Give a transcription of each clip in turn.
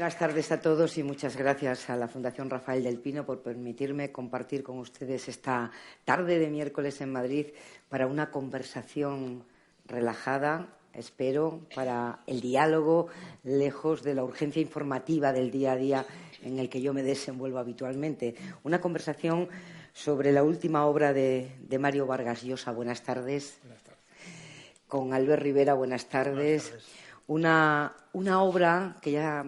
Buenas tardes a todos y muchas gracias a la Fundación Rafael del Pino por permitirme compartir con ustedes esta tarde de miércoles en Madrid para una conversación relajada, espero, para el diálogo, lejos de la urgencia informativa del día a día en el que yo me desenvuelvo habitualmente. Una conversación sobre la última obra de Mario Vargas Llosa. Buenas tardes. Buenas tardes. Con Albert Rivera, buenas tardes. Buenas tardes. Una obra que ya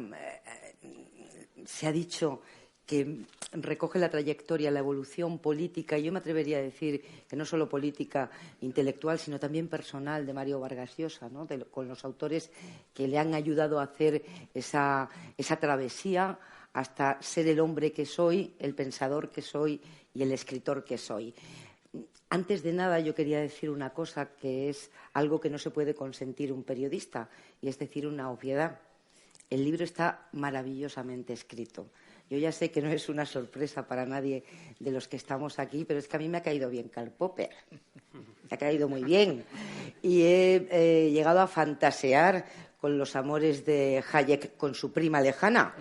se ha dicho que recoge la trayectoria, la evolución política, y yo me atrevería a decir que no solo política, intelectual, sino también personal de Mario Vargas Llosa, ¿no? Con los autores que le han ayudado a hacer esa travesía hasta ser el hombre que soy, el pensador que soy y el escritor que soy. Antes de nada, yo quería decir una cosa que es algo que no se puede consentir un periodista, y es decir, una obviedad. El libro está maravillosamente escrito. Yo ya sé que no es una sorpresa para nadie de los que estamos aquí, pero es que a mí me ha caído bien Karl Popper. Me ha caído muy bien. Y he llegado a fantasear con los amores de Hayek con su prima lejana,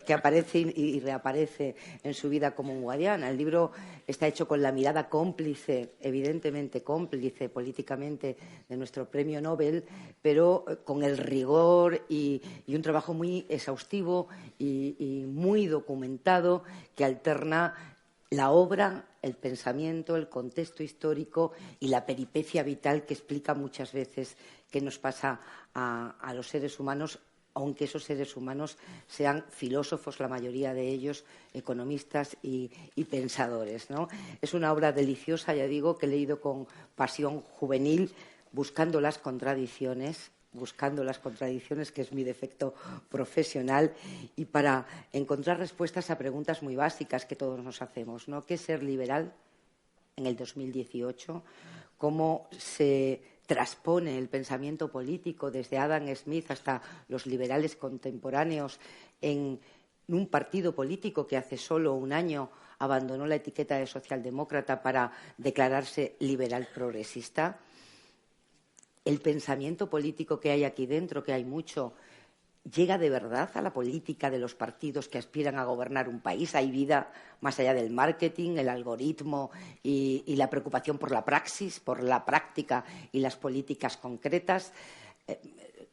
que aparece y reaparece en su vida como un guardián. El libro está hecho con la mirada cómplice, evidentemente cómplice políticamente, de nuestro premio Nobel, pero con el rigor y un trabajo muy exhaustivo y muy documentado que alterna la obra, el pensamiento, el contexto histórico y la peripecia vital que explica muchas veces qué nos pasa a los seres humanos, aunque esos seres humanos sean filósofos, la mayoría de ellos economistas y pensadores, ¿no? Es una obra deliciosa, ya digo, que he leído con pasión juvenil, buscando las contradicciones, que es mi defecto profesional, y para encontrar respuestas a preguntas muy básicas que todos nos hacemos, ¿no? ¿Qué es ser liberal en el 2018? ¿Cómo se transpone el pensamiento político desde Adam Smith hasta los liberales contemporáneos en un partido político que hace solo un año abandonó la etiqueta de socialdemócrata para declararse liberal progresista? El pensamiento político que hay aquí dentro, que hay mucho, ¿llega de verdad a la política de los partidos que aspiran a gobernar un país? ¿Hay vida más allá del marketing, el algoritmo y la preocupación por la praxis, por la práctica y las políticas concretas?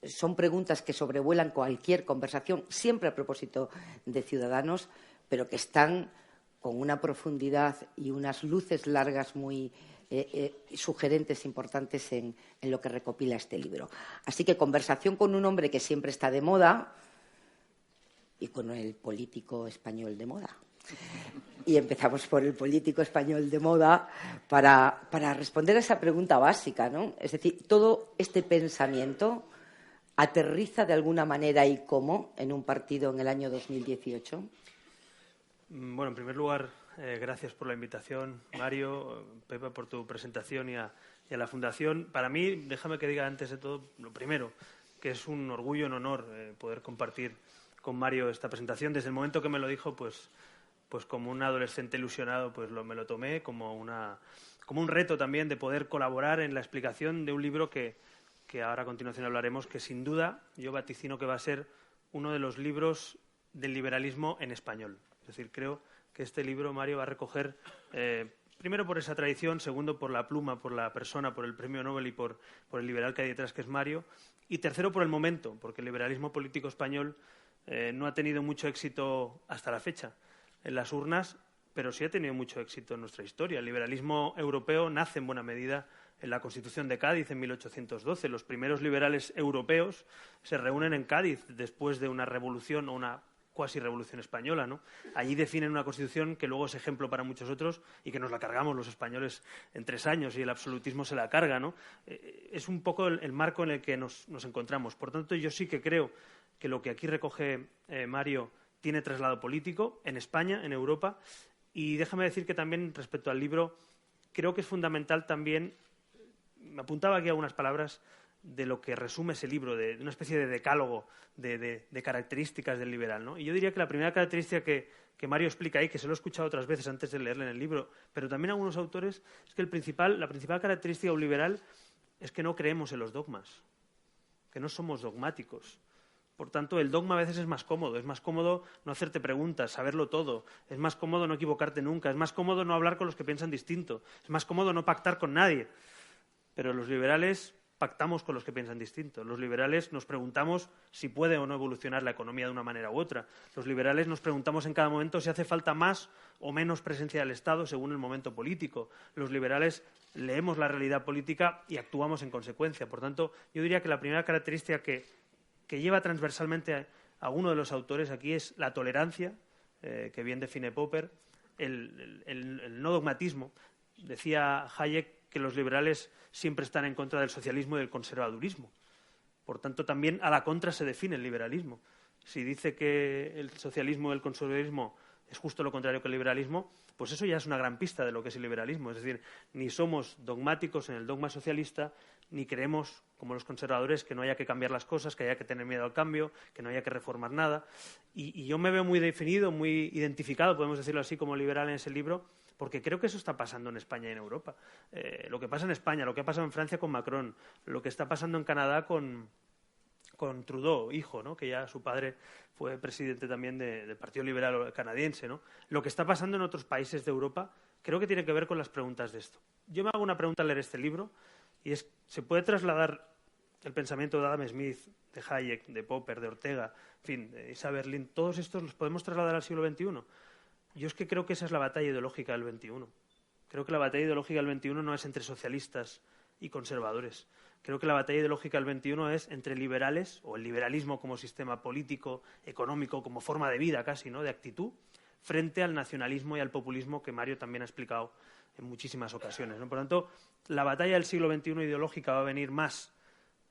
Son preguntas que sobrevuelan cualquier conversación, siempre a propósito de Ciudadanos, pero que están con una profundidad y unas luces largas muy sugerentes importantes en lo que recopila este libro. Así que conversación con un hombre que siempre está de moda y con el político español de moda. Y empezamos por el político español de moda para responder a esa pregunta básica, ¿no? Es decir, todo este pensamiento aterriza de alguna manera y cómo en un partido en el año 2018. Bueno, en primer lugar, gracias por la invitación, Mario, Pepa, por tu presentación y a la Fundación. Para mí, déjame que diga antes de todo, lo primero, que es un orgullo, un honor poder compartir con Mario esta presentación. Desde el momento que me lo dijo, pues como un adolescente ilusionado, pues me lo tomé como un reto también de poder colaborar en la explicación de un libro que ahora a continuación hablaremos, que sin duda yo vaticino que va a ser uno de los libros del liberalismo en español. Es decir, creo que este libro, Mario, va a recoger, primero por esa tradición, segundo por la pluma, por la persona, por el premio Nobel y por el liberal que hay detrás, que es Mario, y tercero por el momento, porque el liberalismo político español no ha tenido mucho éxito hasta la fecha en las urnas, pero sí ha tenido mucho éxito en nuestra historia. El liberalismo europeo nace en buena medida en la Constitución de Cádiz en 1812. Los primeros liberales europeos se reúnen en Cádiz después de una revolución o una cuasi revolución española, ¿no? Allí definen una Constitución que luego es ejemplo para muchos otros y que nos la cargamos los españoles en 3 años y el absolutismo se la carga, ¿no? Es un poco el marco en el que nos encontramos. Por tanto, yo sí que creo que lo que aquí recoge Mario tiene traslado político en España, en Europa, y déjame decir que también respecto al libro creo que es fundamental también. Me apuntaba aquí algunas palabras de lo que resume ese libro, de una especie de decálogo de características del liberal, ¿no? Y yo diría que la primera característica que Mario explica ahí, que se lo he escuchado otras veces antes de leerle en el libro, pero también algunos autores, es que la principal característica de un liberal es que no creemos en los dogmas, que no somos dogmáticos, Por tanto, el dogma a veces es más cómodo no hacerte preguntas, saberlo todo, es más cómodo no equivocarte nunca, es más cómodo no hablar con los que piensan distinto, es más cómodo no pactar con nadie. Pero los liberales pactamos con los que piensan distinto. Los liberales nos preguntamos si puede o no evolucionar la economía de una manera u otra. Los liberales nos preguntamos en cada momento si hace falta más o menos presencia del Estado según el momento político. Los liberales leemos la realidad política y actuamos en consecuencia. Por tanto, yo diría que la primera característica que lleva transversalmente a alguno de los autores aquí es la tolerancia, que bien define Popper, el no dogmatismo. Decía Hayek que los liberales siempre están en contra del socialismo y del conservadurismo. Por tanto, también a la contra se define el liberalismo. Si dice que el socialismo y el conservadurismo es justo lo contrario que el liberalismo, pues eso ya es una gran pista de lo que es el liberalismo. Es decir, ni somos dogmáticos en el dogma socialista, ni creemos, como los conservadores, que no haya que cambiar las cosas, que haya que tener miedo al cambio, que no haya que reformar nada. Y yo me veo muy definido, muy identificado, podemos decirlo así, como liberal en ese libro, porque creo que eso está pasando en España y en Europa. Lo que pasa en España, lo que ha pasado en Francia con Macron, lo que está pasando en Canadá con Trudeau, hijo, ¿no? Que ya su padre fue presidente también del Partido Liberal canadiense, ¿no? Lo que está pasando en otros países de Europa creo que tiene que ver con las preguntas de esto. Yo me hago una pregunta al leer este libro y es, ¿se puede trasladar el pensamiento de Adam Smith, de Hayek, de Popper, de Ortega, en fin, de Isaiah Berlin, todos estos los podemos trasladar al siglo XXI? Yo es que creo que esa es la batalla ideológica del XXI. Creo que la batalla ideológica del XXI no es entre socialistas y conservadores. Creo que la batalla ideológica del XXI es entre liberales, o el liberalismo como sistema político, económico, como forma de vida casi, ¿no?, de actitud, frente al nacionalismo y al populismo que Mario también ha explicado en muchísimas ocasiones, ¿no? Por tanto, la batalla del siglo XXI ideológica va a venir más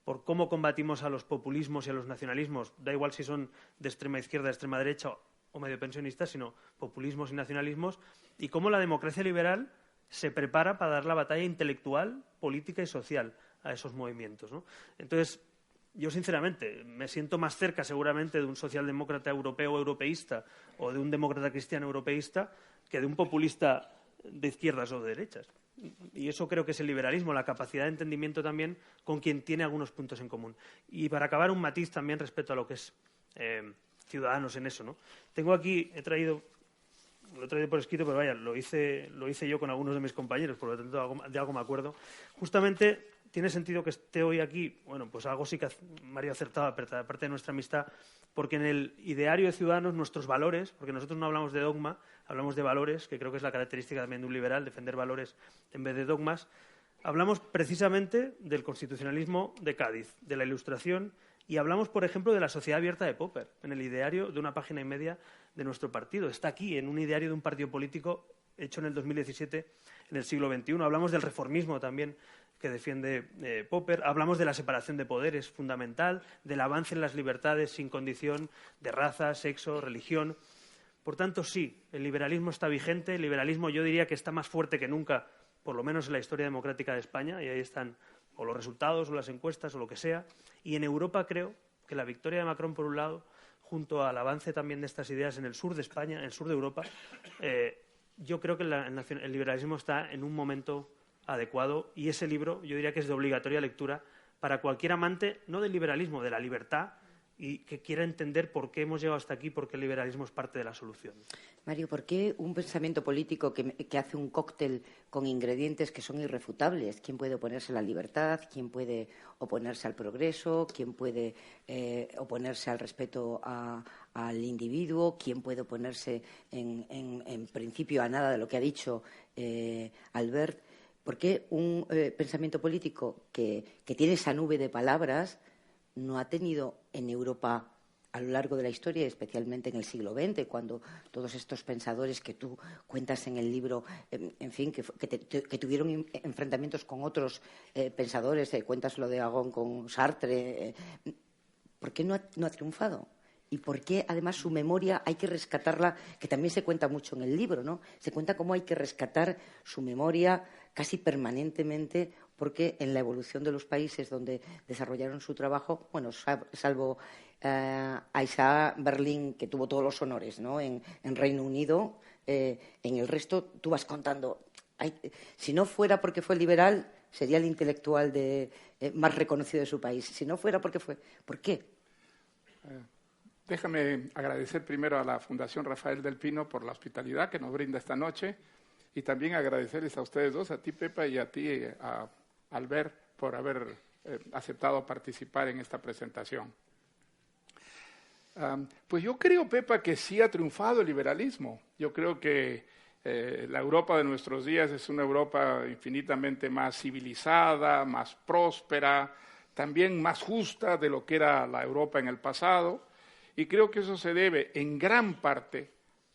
por cómo combatimos a los populismos y a los nacionalismos, da igual si son de extrema izquierda, de extrema derecha o medio pensionistas, sino populismos y nacionalismos, y cómo la democracia liberal se prepara para dar la batalla intelectual, política y social a esos movimientos, ¿no? Entonces, yo sinceramente me siento más cerca seguramente de un socialdemócrata europeo o europeísta o de un demócrata cristiano europeísta que de un populista de izquierdas o de derechas. Y eso creo que es el liberalismo, la capacidad de entendimiento también con quien tiene algunos puntos en común. Y para acabar, un matiz también respecto a lo que es Ciudadanos en eso, ¿no? Tengo aquí, lo he traído por escrito, pero vaya, lo hice yo con algunos de mis compañeros, por lo tanto de algo me acuerdo. Justamente tiene sentido que esté hoy aquí, bueno, pues algo sí que Mario acertaba, aparte de nuestra amistad, porque en el ideario de Ciudadanos nuestros valores, porque nosotros no hablamos de dogma, hablamos de valores, que creo que es la característica también de un liberal, defender valores en vez de dogmas, hablamos precisamente del constitucionalismo de Cádiz, de la Ilustración, y hablamos, por ejemplo, de la sociedad abierta de Popper, en el ideario de una página y media de nuestro partido. Está aquí, en un ideario de un partido político hecho en el 2017, en el siglo XXI. Hablamos del reformismo también que defiende Popper. Hablamos de la separación de poderes fundamental, del avance en las libertades sin condición de raza, sexo, religión. Por tanto, sí, el liberalismo está vigente. El liberalismo yo diría que está más fuerte que nunca, por lo menos en la historia democrática de España, y ahí están o los resultados o las encuestas o lo que sea. Y en Europa creo que la victoria de Macron, por un lado, junto al avance también de estas ideas en el sur de España, en el sur de Europa, yo creo que el liberalismo está en un momento adecuado y ese libro yo diría que es de obligatoria lectura para cualquier amante, no del liberalismo, de la libertad, y que quiera entender por qué hemos llegado hasta aquí, porque el liberalismo es parte de la solución. Mario, ¿por qué un pensamiento político que hace un cóctel con ingredientes que son irrefutables? ¿Quién puede oponerse a la libertad? ¿Quién puede oponerse al progreso? ¿Quién puede oponerse al respeto al individuo? ¿Quién puede oponerse, en principio, a nada de lo que ha dicho Albert? ¿Por qué un pensamiento político que tiene esa nube de palabras no ha tenido en Europa a lo largo de la historia, especialmente en el siglo XX, cuando todos estos pensadores que tú cuentas en el libro, en fin, que tuvieron enfrentamientos con otros pensadores, cuentas lo de Agón con Sartre, ¿por qué no ha triunfado? Y por qué, además, su memoria hay que rescatarla, que también se cuenta mucho en el libro, ¿no? Se cuenta cómo hay que rescatar su memoria casi permanentemente, porque en la evolución de los países donde desarrollaron su trabajo, bueno, salvo a Isaiah Berlin, que tuvo todos los honores, ¿no?, en Reino Unido, en el resto tú vas contando. Si no fuera porque fue liberal, sería el intelectual más reconocido de su país. Si no fuera porque fue... ¿Por qué? Déjame agradecer primero a la Fundación Rafael del Pino por la hospitalidad que nos brinda esta noche y también agradecerles a ustedes dos, a ti Pepa y a ti a Albert, por haber aceptado participar en esta presentación. Pues yo creo, Pepa, que sí ha triunfado el liberalismo. Yo creo que la Europa de nuestros días es una Europa infinitamente más civilizada, más próspera, también más justa de lo que era la Europa en el pasado. Y creo que eso se debe en gran parte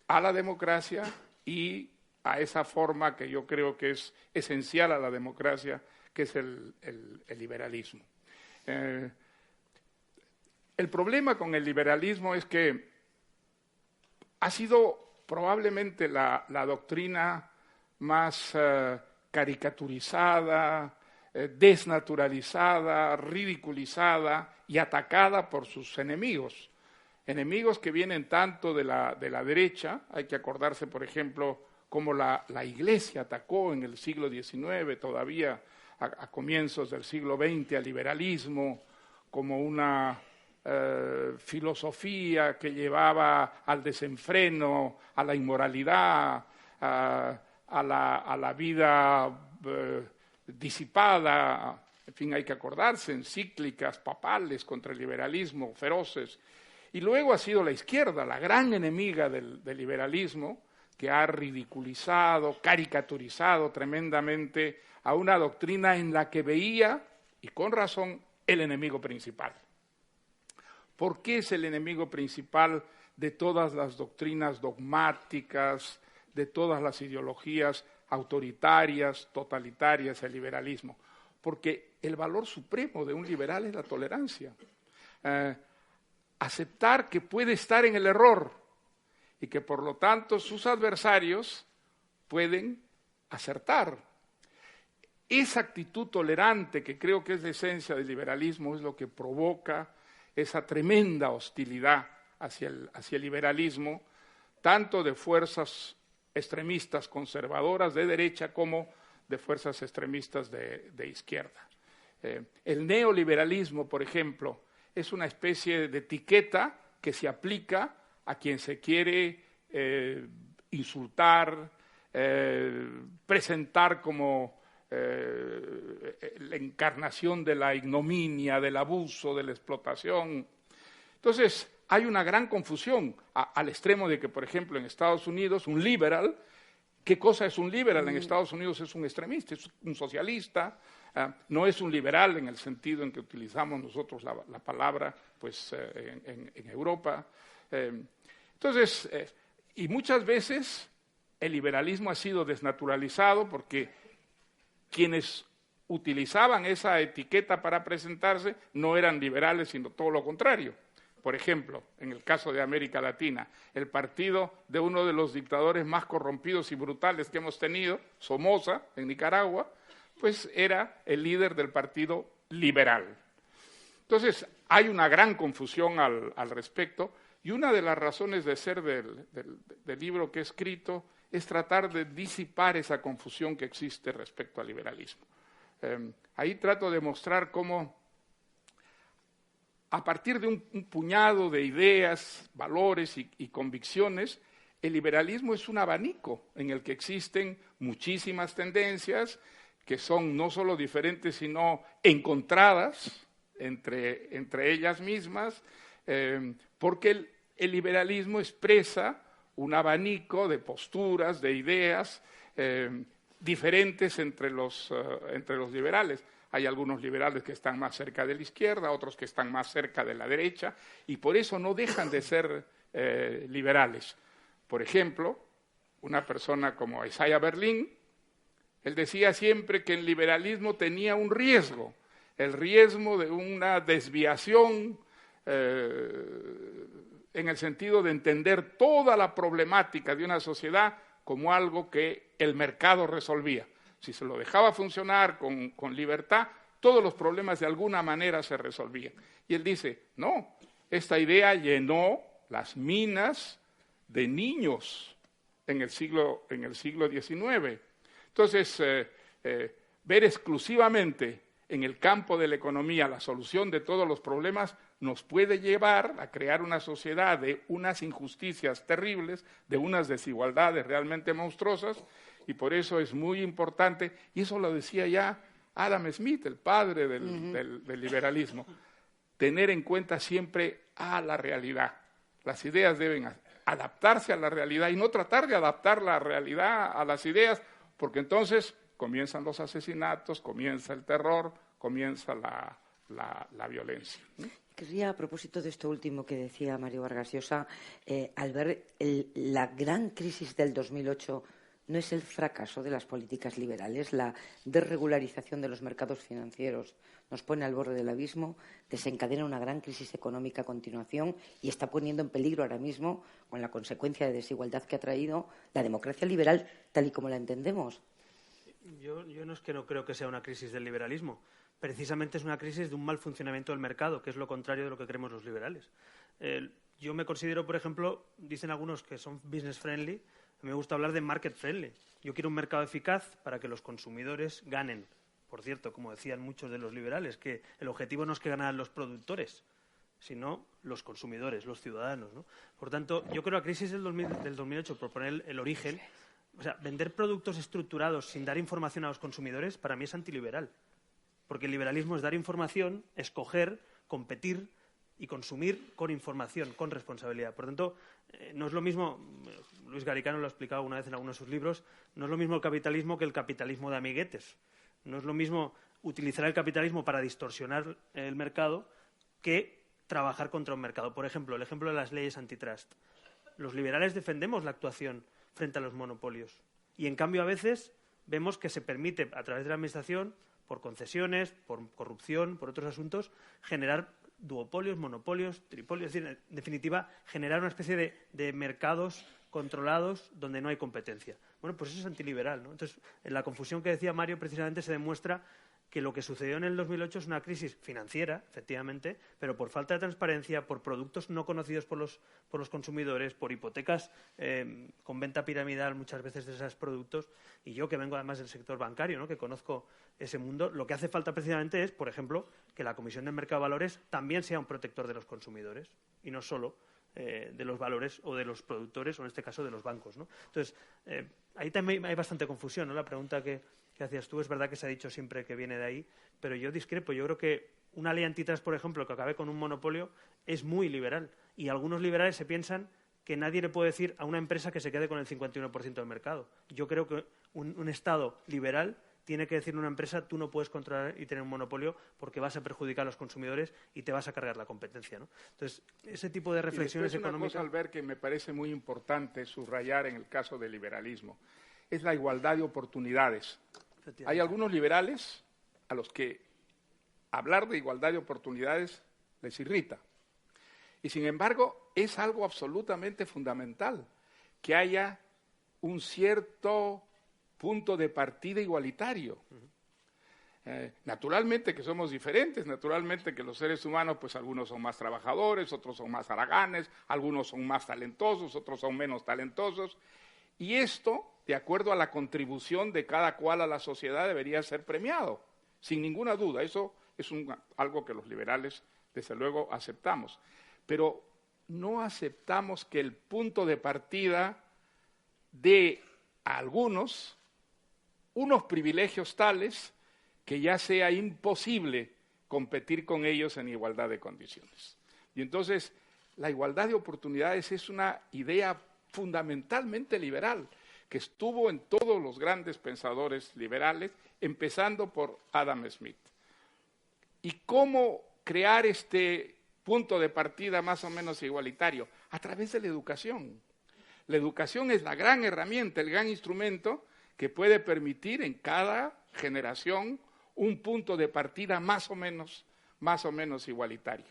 a la democracia y a esa forma que yo creo que es esencial a la democracia, que es el liberalismo. El problema con el liberalismo es que ha sido probablemente la doctrina más caricaturizada, desnaturalizada, ridiculizada y atacada por sus enemigos. Enemigos que vienen tanto de la derecha, hay que acordarse, por ejemplo, cómo la Iglesia atacó en el siglo XIX, todavía a comienzos del siglo XX, al liberalismo, como una filosofía que llevaba al desenfreno, a la inmoralidad, a la vida disipada. En fin, hay que acordarse, encíclicas papales contra el liberalismo, feroces. Y luego ha sido la izquierda, la gran enemiga del liberalismo, que ha ridiculizado, caricaturizado tremendamente a una doctrina en la que veía, y con razón, el enemigo principal. ¿Por qué es el enemigo principal de todas las doctrinas dogmáticas, de todas las ideologías autoritarias, totalitarias, el liberalismo? Porque el valor supremo de un liberal es la tolerancia. Aceptar que puede estar en el error y que por lo tanto sus adversarios pueden acertar. Esa actitud tolerante, que creo que es la esencia del liberalismo, es lo que provoca esa tremenda hostilidad hacia el liberalismo, tanto de fuerzas extremistas conservadoras de derecha como de fuerzas extremistas de izquierda. El neoliberalismo, por ejemplo, es una especie de etiqueta que se aplica a quien se quiere insultar, presentar como la encarnación de la ignominia, del abuso, de la explotación. Entonces, hay una gran confusión al extremo de que, por ejemplo, en Estados Unidos, un liberal, ¿qué cosa es un liberal? En Estados Unidos es un extremista, es un socialista, no es un liberal en el sentido en que utilizamos nosotros la palabra pues, en Europa. Entonces, y muchas veces el liberalismo ha sido desnaturalizado porque quienes utilizaban esa etiqueta para presentarse no eran liberales, sino todo lo contrario. Por ejemplo, en el caso de América Latina, el partido de uno de los dictadores más corrompidos y brutales que hemos tenido, Somoza, en Nicaragua, pues era el líder del partido liberal. Entonces, hay una gran confusión al respecto, y una de las razones de ser del libro que he escrito es tratar de disipar esa confusión que existe respecto al liberalismo. Ahí trato de mostrar cómo, a partir de un puñado de ideas, valores y convicciones, el liberalismo es un abanico en el que existen muchísimas tendencias que son no solo diferentes, sino encontradas entre ellas mismas, porque el liberalismo expresa un abanico de posturas, de ideas diferentes entre los liberales. Hay algunos liberales que están más cerca de la izquierda, otros que están más cerca de la derecha, y por eso no dejan de ser liberales. Por ejemplo, una persona como Isaiah Berlin, él decía siempre que el liberalismo tenía un riesgo, el riesgo de una desviación en el sentido de entender toda la problemática de una sociedad como algo que el mercado resolvía. Si se lo dejaba funcionar con libertad, todos los problemas de alguna manera se resolvían. Y él dice, no, esta idea llenó las minas de niños en el siglo XIX. Entonces, ver exclusivamente en el campo de la economía la solución de todos los problemas, nos puede llevar a crear una sociedad de unas injusticias terribles, de unas desigualdades realmente monstruosas, y por eso es muy importante, y eso lo decía ya Adam Smith, el padre del liberalismo, tener en cuenta siempre a la realidad. Las ideas deben adaptarse a la realidad y no tratar de adaptar la realidad a las ideas, porque entonces comienzan los asesinatos, comienza el terror, comienza la violencia. Querría, a propósito de esto último que decía Mario Vargas Llosa, al ver la gran crisis del 2008, ¿no es el fracaso de las políticas liberales? La desregularización de los mercados financieros nos pone al borde del abismo, desencadena una gran crisis económica a continuación y está poniendo en peligro ahora mismo, con la consecuencia de desigualdad que ha traído, la democracia liberal tal y como la entendemos. Yo no es que no creo que sea una crisis del liberalismo. Precisamente es una crisis de un mal funcionamiento del mercado, que es lo contrario de lo que queremos los liberales. Yo me considero, por ejemplo, dicen algunos que son business friendly, a mí me gusta hablar de market friendly. Yo quiero un mercado eficaz para que los consumidores ganen. Por cierto, como decían muchos de los liberales, que el objetivo no es que ganen los productores, sino los consumidores, los ciudadanos, ¿no? Por tanto, yo creo que la crisis del 2008, por poner el origen, o sea, vender productos estructurados sin dar información a los consumidores, para mí es antiliberal. Porque el liberalismo es dar información, escoger, competir y consumir con información, con responsabilidad. Por tanto, no es lo mismo, Luis Garicano lo ha explicado una vez en alguno de sus libros, no es lo mismo el capitalismo que el capitalismo de amiguetes. No es lo mismo utilizar el capitalismo para distorsionar el mercado que trabajar contra un mercado. Por ejemplo, el ejemplo de las leyes antitrust. Los liberales defendemos la actuación frente a los monopolios. Y, en cambio, a veces vemos que se permite, a través de la Administración, por concesiones, por corrupción, por otros asuntos, generar duopolios, monopolios, tripolios, es decir, en definitiva, generar una especie de mercados controlados donde no hay competencia. Bueno, pues eso es antiliberal, ¿no? Entonces, en la confusión que decía Mario, precisamente se demuestra que lo que sucedió en el 2008 es una crisis financiera, efectivamente, pero por falta de transparencia, por productos no conocidos por los consumidores, por hipotecas con venta piramidal muchas veces de esos productos. Y yo, que vengo además del sector bancario, ¿no?, que conozco ese mundo, lo que hace falta precisamente es, por ejemplo, que la Comisión del Mercado de Valores también sea un protector de los consumidores y no solo de los valores o de los productores, o en este caso de los bancos, ¿no? Entonces, ahí también hay bastante confusión, ¿no? La pregunta que hacías tú, es verdad que se ha dicho siempre que viene de ahí, pero yo discrepo. Yo creo que una ley antitrust, por ejemplo, que acabe con un monopolio, es muy liberal. Y algunos liberales se piensan que nadie le puede decir a una empresa que se quede con el 51% del mercado. Yo creo que un Estado liberal tiene que decirle a una empresa: tú no puedes controlar y tener un monopolio porque vas a perjudicar a los consumidores y te vas a cargar la competencia, ¿no? Entonces, ese tipo de reflexiones económicas. Una cosa, Albert, que me parece muy importante subrayar en el caso del liberalismo, es la igualdad de oportunidades. Hay algunos liberales a los que hablar de igualdad de oportunidades les irrita. Y, sin embargo, es algo absolutamente fundamental que haya un cierto punto de partida igualitario. Naturalmente que somos diferentes, naturalmente que los seres humanos, pues algunos son más trabajadores, otros son más haraganes, algunos son más talentosos, otros son menos talentosos, y esto, de acuerdo a la contribución de cada cual a la sociedad, debería ser premiado, sin ninguna duda. Eso es algo que los liberales, desde luego, aceptamos. Pero no aceptamos que el punto de partida dé a algunos unos privilegios tales que ya sea imposible competir con ellos en igualdad de condiciones. Y entonces, la igualdad de oportunidades es una idea fundamentalmente liberal, que estuvo en todos los grandes pensadores liberales, empezando por Adam Smith. ¿Y cómo crear este punto de partida más o menos igualitario? A través de la educación. La educación es la gran herramienta, el gran instrumento que puede permitir en cada generación un punto de partida más o menos igualitario.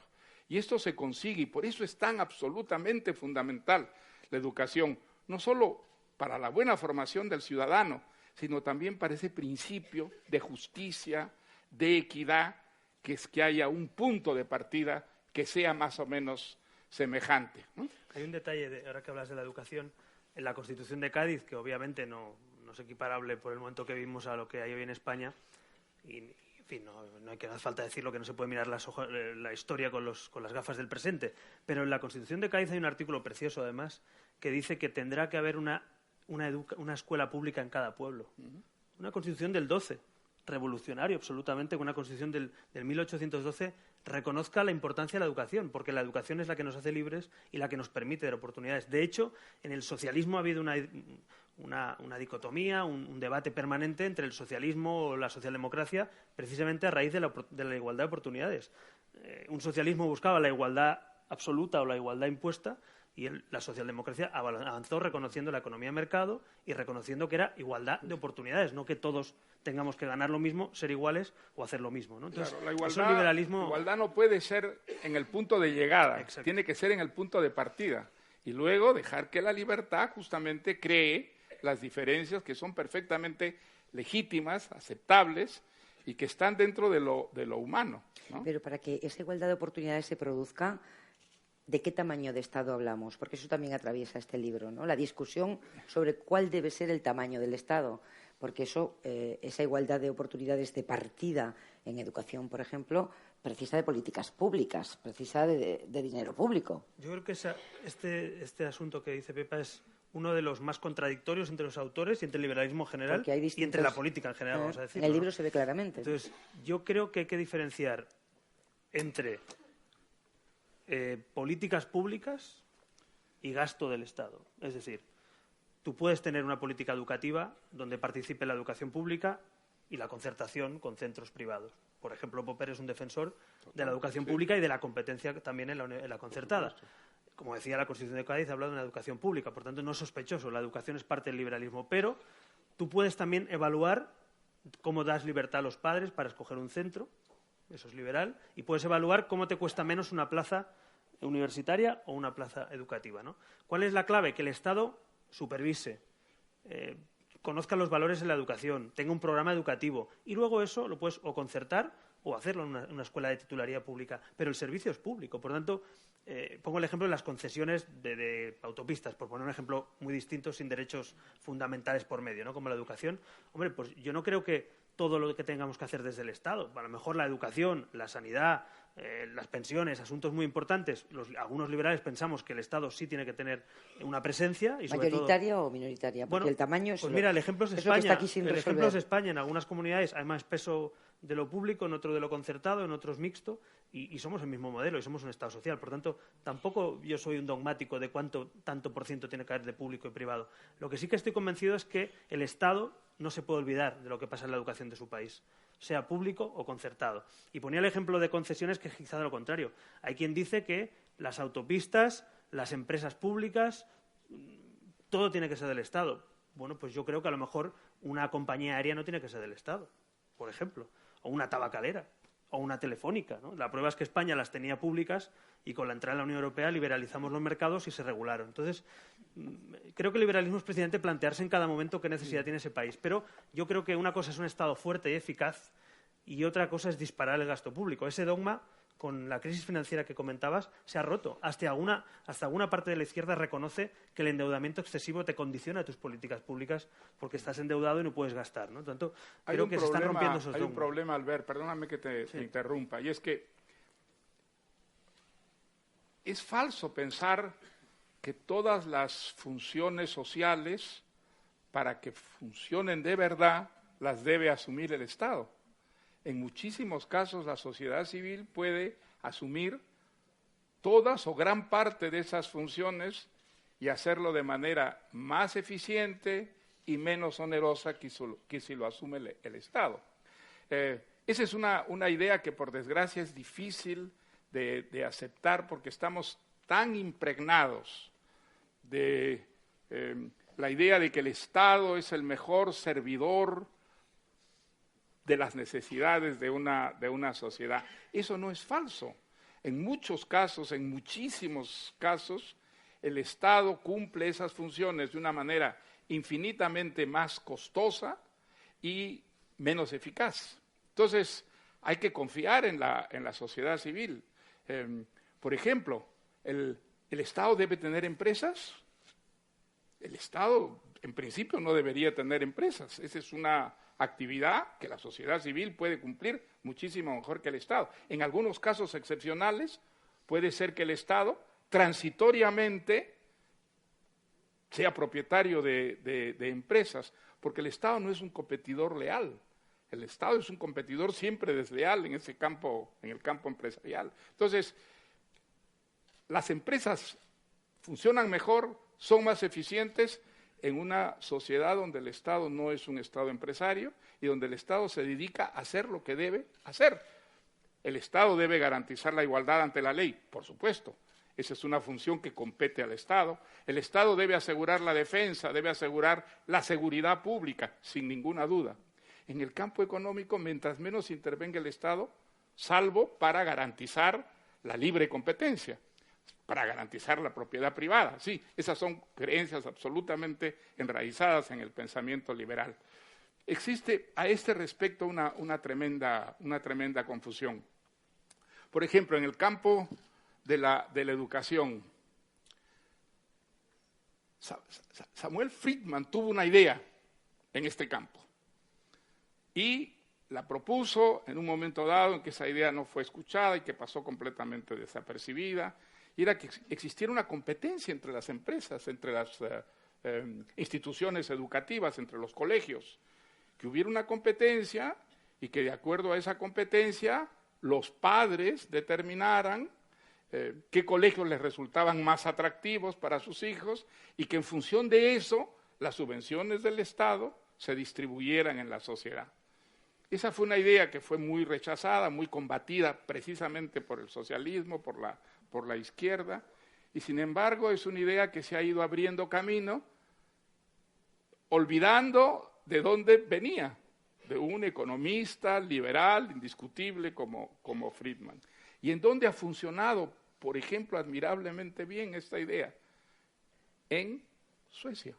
Y esto se consigue, y por eso es tan absolutamente fundamental la educación, no solo para la buena formación del ciudadano, sino también para ese principio de justicia, de equidad, que es que haya un punto de partida que sea más o menos semejante, ¿no? Hay un detalle, ahora que hablas de la educación, en la Constitución de Cádiz, que obviamente no es equiparable por el momento que vivimos a lo que hay hoy en España, y fin, no hace falta decirlo que no se puede mirar la historia con las gafas del presente, pero en la Constitución de Cádiz hay un artículo precioso, además, que dice que tendrá que haber una escuela pública en cada pueblo. Una Constitución del 12, revolucionario absolutamente, que una Constitución del 1812 reconozca la importancia de la educación, porque la educación es la que nos hace libres y la que nos permite dar oportunidades. De hecho, en el socialismo ha habido una dicotomía, un debate permanente entre el socialismo o la socialdemocracia, precisamente a raíz de la igualdad de oportunidades. Un socialismo buscaba la igualdad absoluta o la igualdad impuesta, y la socialdemocracia avanzó reconociendo la economía de mercado y reconociendo que era igualdad de oportunidades, no que todos tengamos que ganar lo mismo, ser iguales o hacer lo mismo, ¿no? Entonces, claro, la igualdad no puede ser en el punto de llegada, exacto, tiene que ser en el punto de partida. Y luego dejar que la libertad justamente cree las diferencias que son perfectamente legítimas, aceptables y que están dentro de lo humano, ¿no? Pero para que esa igualdad de oportunidades se produzca, ¿de qué tamaño de Estado hablamos? Porque eso también atraviesa este libro, ¿no? La discusión sobre cuál debe ser el tamaño del Estado, porque esa igualdad de oportunidades de partida en educación, por ejemplo, precisa de políticas públicas, precisa de dinero público. Yo creo que este asunto que dice Pepa es uno de los más contradictorios entre los autores y entre el liberalismo general y entre la política en general, vamos a decirlo. En el libro se ve claramente. Entonces, yo creo que hay que diferenciar entre políticas públicas y gasto del Estado. Es decir, tú puedes tener una política educativa donde participe la educación pública y la concertación con centros privados. Por ejemplo, Popper es un defensor de la educación pública y de la competencia también en la concertada. Como decía, la Constitución de Cádiz habla de una educación pública, por tanto no es sospechoso, la educación es parte del liberalismo, pero tú puedes también evaluar cómo das libertad a los padres para escoger un centro, eso es liberal, y puedes evaluar cómo te cuesta menos una plaza universitaria o una plaza educativa, ¿no? ¿Cuál es la clave? Que el Estado supervise, conozca los valores en la educación, tenga un programa educativo y luego eso lo puedes o concertar o hacerlo en una escuela de titularidad pública, pero el servicio es público. Por tanto, pongo el ejemplo de las concesiones de autopistas, por poner un ejemplo muy distinto, sin derechos fundamentales por medio, ¿no? Como la educación. Hombre, pues yo no creo que todo lo que tengamos que hacer desde el Estado, a lo mejor la educación, la sanidad, las pensiones, asuntos muy importantes. Algunos liberales pensamos que el Estado sí tiene que tener una presencia. Y sobre ¿mayoritaria todo, o minoritaria? Porque el tamaño es pues mira, el ejemplo es España. España. El ejemplo es España. En algunas comunidades hay más peso de lo público, en otro de lo concertado, en otros mixto, y somos el mismo modelo y somos un Estado social. Por tanto, tampoco yo soy un dogmático de tanto por ciento tiene que haber de público y privado. Lo que sí que estoy convencido es que el Estado no se puede olvidar de lo que pasa en la educación de su país, sea público o concertado. Y ponía el ejemplo de concesiones, que es quizá de lo contrario. Hay quien dice que las autopistas, las empresas públicas, todo tiene que ser del Estado. Bueno, pues yo creo que a lo mejor una compañía aérea no tiene que ser del Estado, por ejemplo, o una tabacalera, o una telefónica, ¿no? La prueba es que España las tenía públicas y con la entrada en la Unión Europea liberalizamos los mercados y se regularon. Entonces, creo que el liberalismo es precisamente plantearse en cada momento qué necesidad tiene ese país. Pero yo creo que una cosa es un Estado fuerte y eficaz y otra cosa es disparar el gasto público. Ese dogma, con la crisis financiera que comentabas, se ha roto. Hasta alguna parte de la izquierda reconoce que el endeudamiento excesivo te condiciona tus políticas públicas porque estás endeudado y no puedes gastar, ¿no? Por tanto, creo que se están rompiendo esos dogmas. Hay un problema, Albert, perdóname que te interrumpa, y es que es falso pensar que todas las funciones sociales, para que funcionen de verdad, las debe asumir el Estado. En muchísimos casos la sociedad civil puede asumir todas o gran parte de esas funciones y hacerlo de manera más eficiente y menos onerosa que si lo asume el Estado. Esa es una idea que por desgracia es difícil de aceptar porque estamos tan impregnados de la idea de que el Estado es el mejor servidor de las necesidades de una sociedad. Eso no es falso. En muchos casos, en muchísimos casos, el Estado cumple esas funciones de una manera infinitamente más costosa y menos eficaz. Entonces, hay que confiar en la sociedad civil. Por ejemplo, ¿el Estado debe tener empresas? El Estado en principio no debería tener empresas. Esa es una actividad que la sociedad civil puede cumplir muchísimo mejor que el Estado. En algunos casos excepcionales puede ser que el Estado transitoriamente sea propietario de empresas, porque el Estado no es un competidor leal. El Estado es un competidor siempre desleal en ese campo, en el campo empresarial. Entonces, las empresas funcionan mejor, son más eficientes en una sociedad donde el Estado no es un Estado empresario y donde el Estado se dedica a hacer lo que debe hacer. El Estado debe garantizar la igualdad ante la ley, por supuesto. Esa es una función que compete al Estado. El Estado debe asegurar la defensa, debe asegurar la seguridad pública, sin ninguna duda. En el campo económico, mientras menos intervenga el Estado, salvo para garantizar la libre competencia, para garantizar la propiedad privada. Sí, esas son creencias absolutamente enraizadas en el pensamiento liberal. Existe a este respecto una tremenda confusión. Por ejemplo, en el campo de la educación, Samuel Friedman tuvo una idea en este campo y la propuso en un momento dado en que esa idea no fue escuchada y que pasó completamente desapercibida, y era que existiera una competencia entre las empresas, entre las instituciones educativas, entre los colegios, que hubiera una competencia y que de acuerdo a esa competencia los padres determinaran qué colegios les resultaban más atractivos para sus hijos y que en función de eso las subvenciones del Estado se distribuyeran en la sociedad. Esa fue una idea que fue muy rechazada, muy combatida precisamente por el socialismo, por la izquierda, y sin embargo es una idea que se ha ido abriendo camino, olvidando de dónde venía, de un economista liberal, indiscutible como Friedman. ¿Y en dónde ha funcionado, por ejemplo, admirablemente bien esta idea? En Suecia.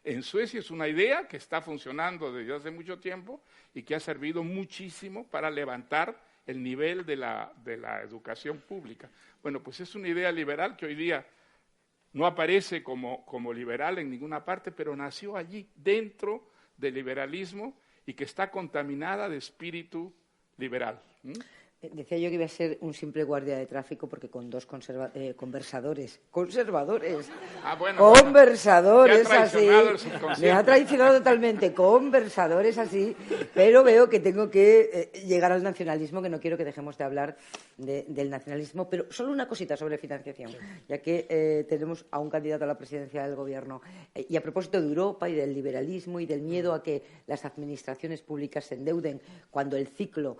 En Suecia es una idea que está funcionando desde hace mucho tiempo y que ha servido muchísimo para levantar el nivel de la educación pública. Bueno, pues es una idea liberal que hoy día no aparece como liberal en ninguna parte, pero nació allí, dentro del liberalismo, y que está contaminada de espíritu liberal. Decía yo que iba a ser un simple guardia de tráfico porque con dos conversadores, así, me ha traicionado totalmente, conversadores así, pero veo que tengo que llegar al nacionalismo, que no quiero que dejemos de hablar del nacionalismo, pero solo una cosita sobre financiación, ya que tenemos a un candidato a la presidencia del Gobierno. Y a propósito de Europa y del liberalismo y del miedo a que las administraciones públicas se endeuden cuando el ciclo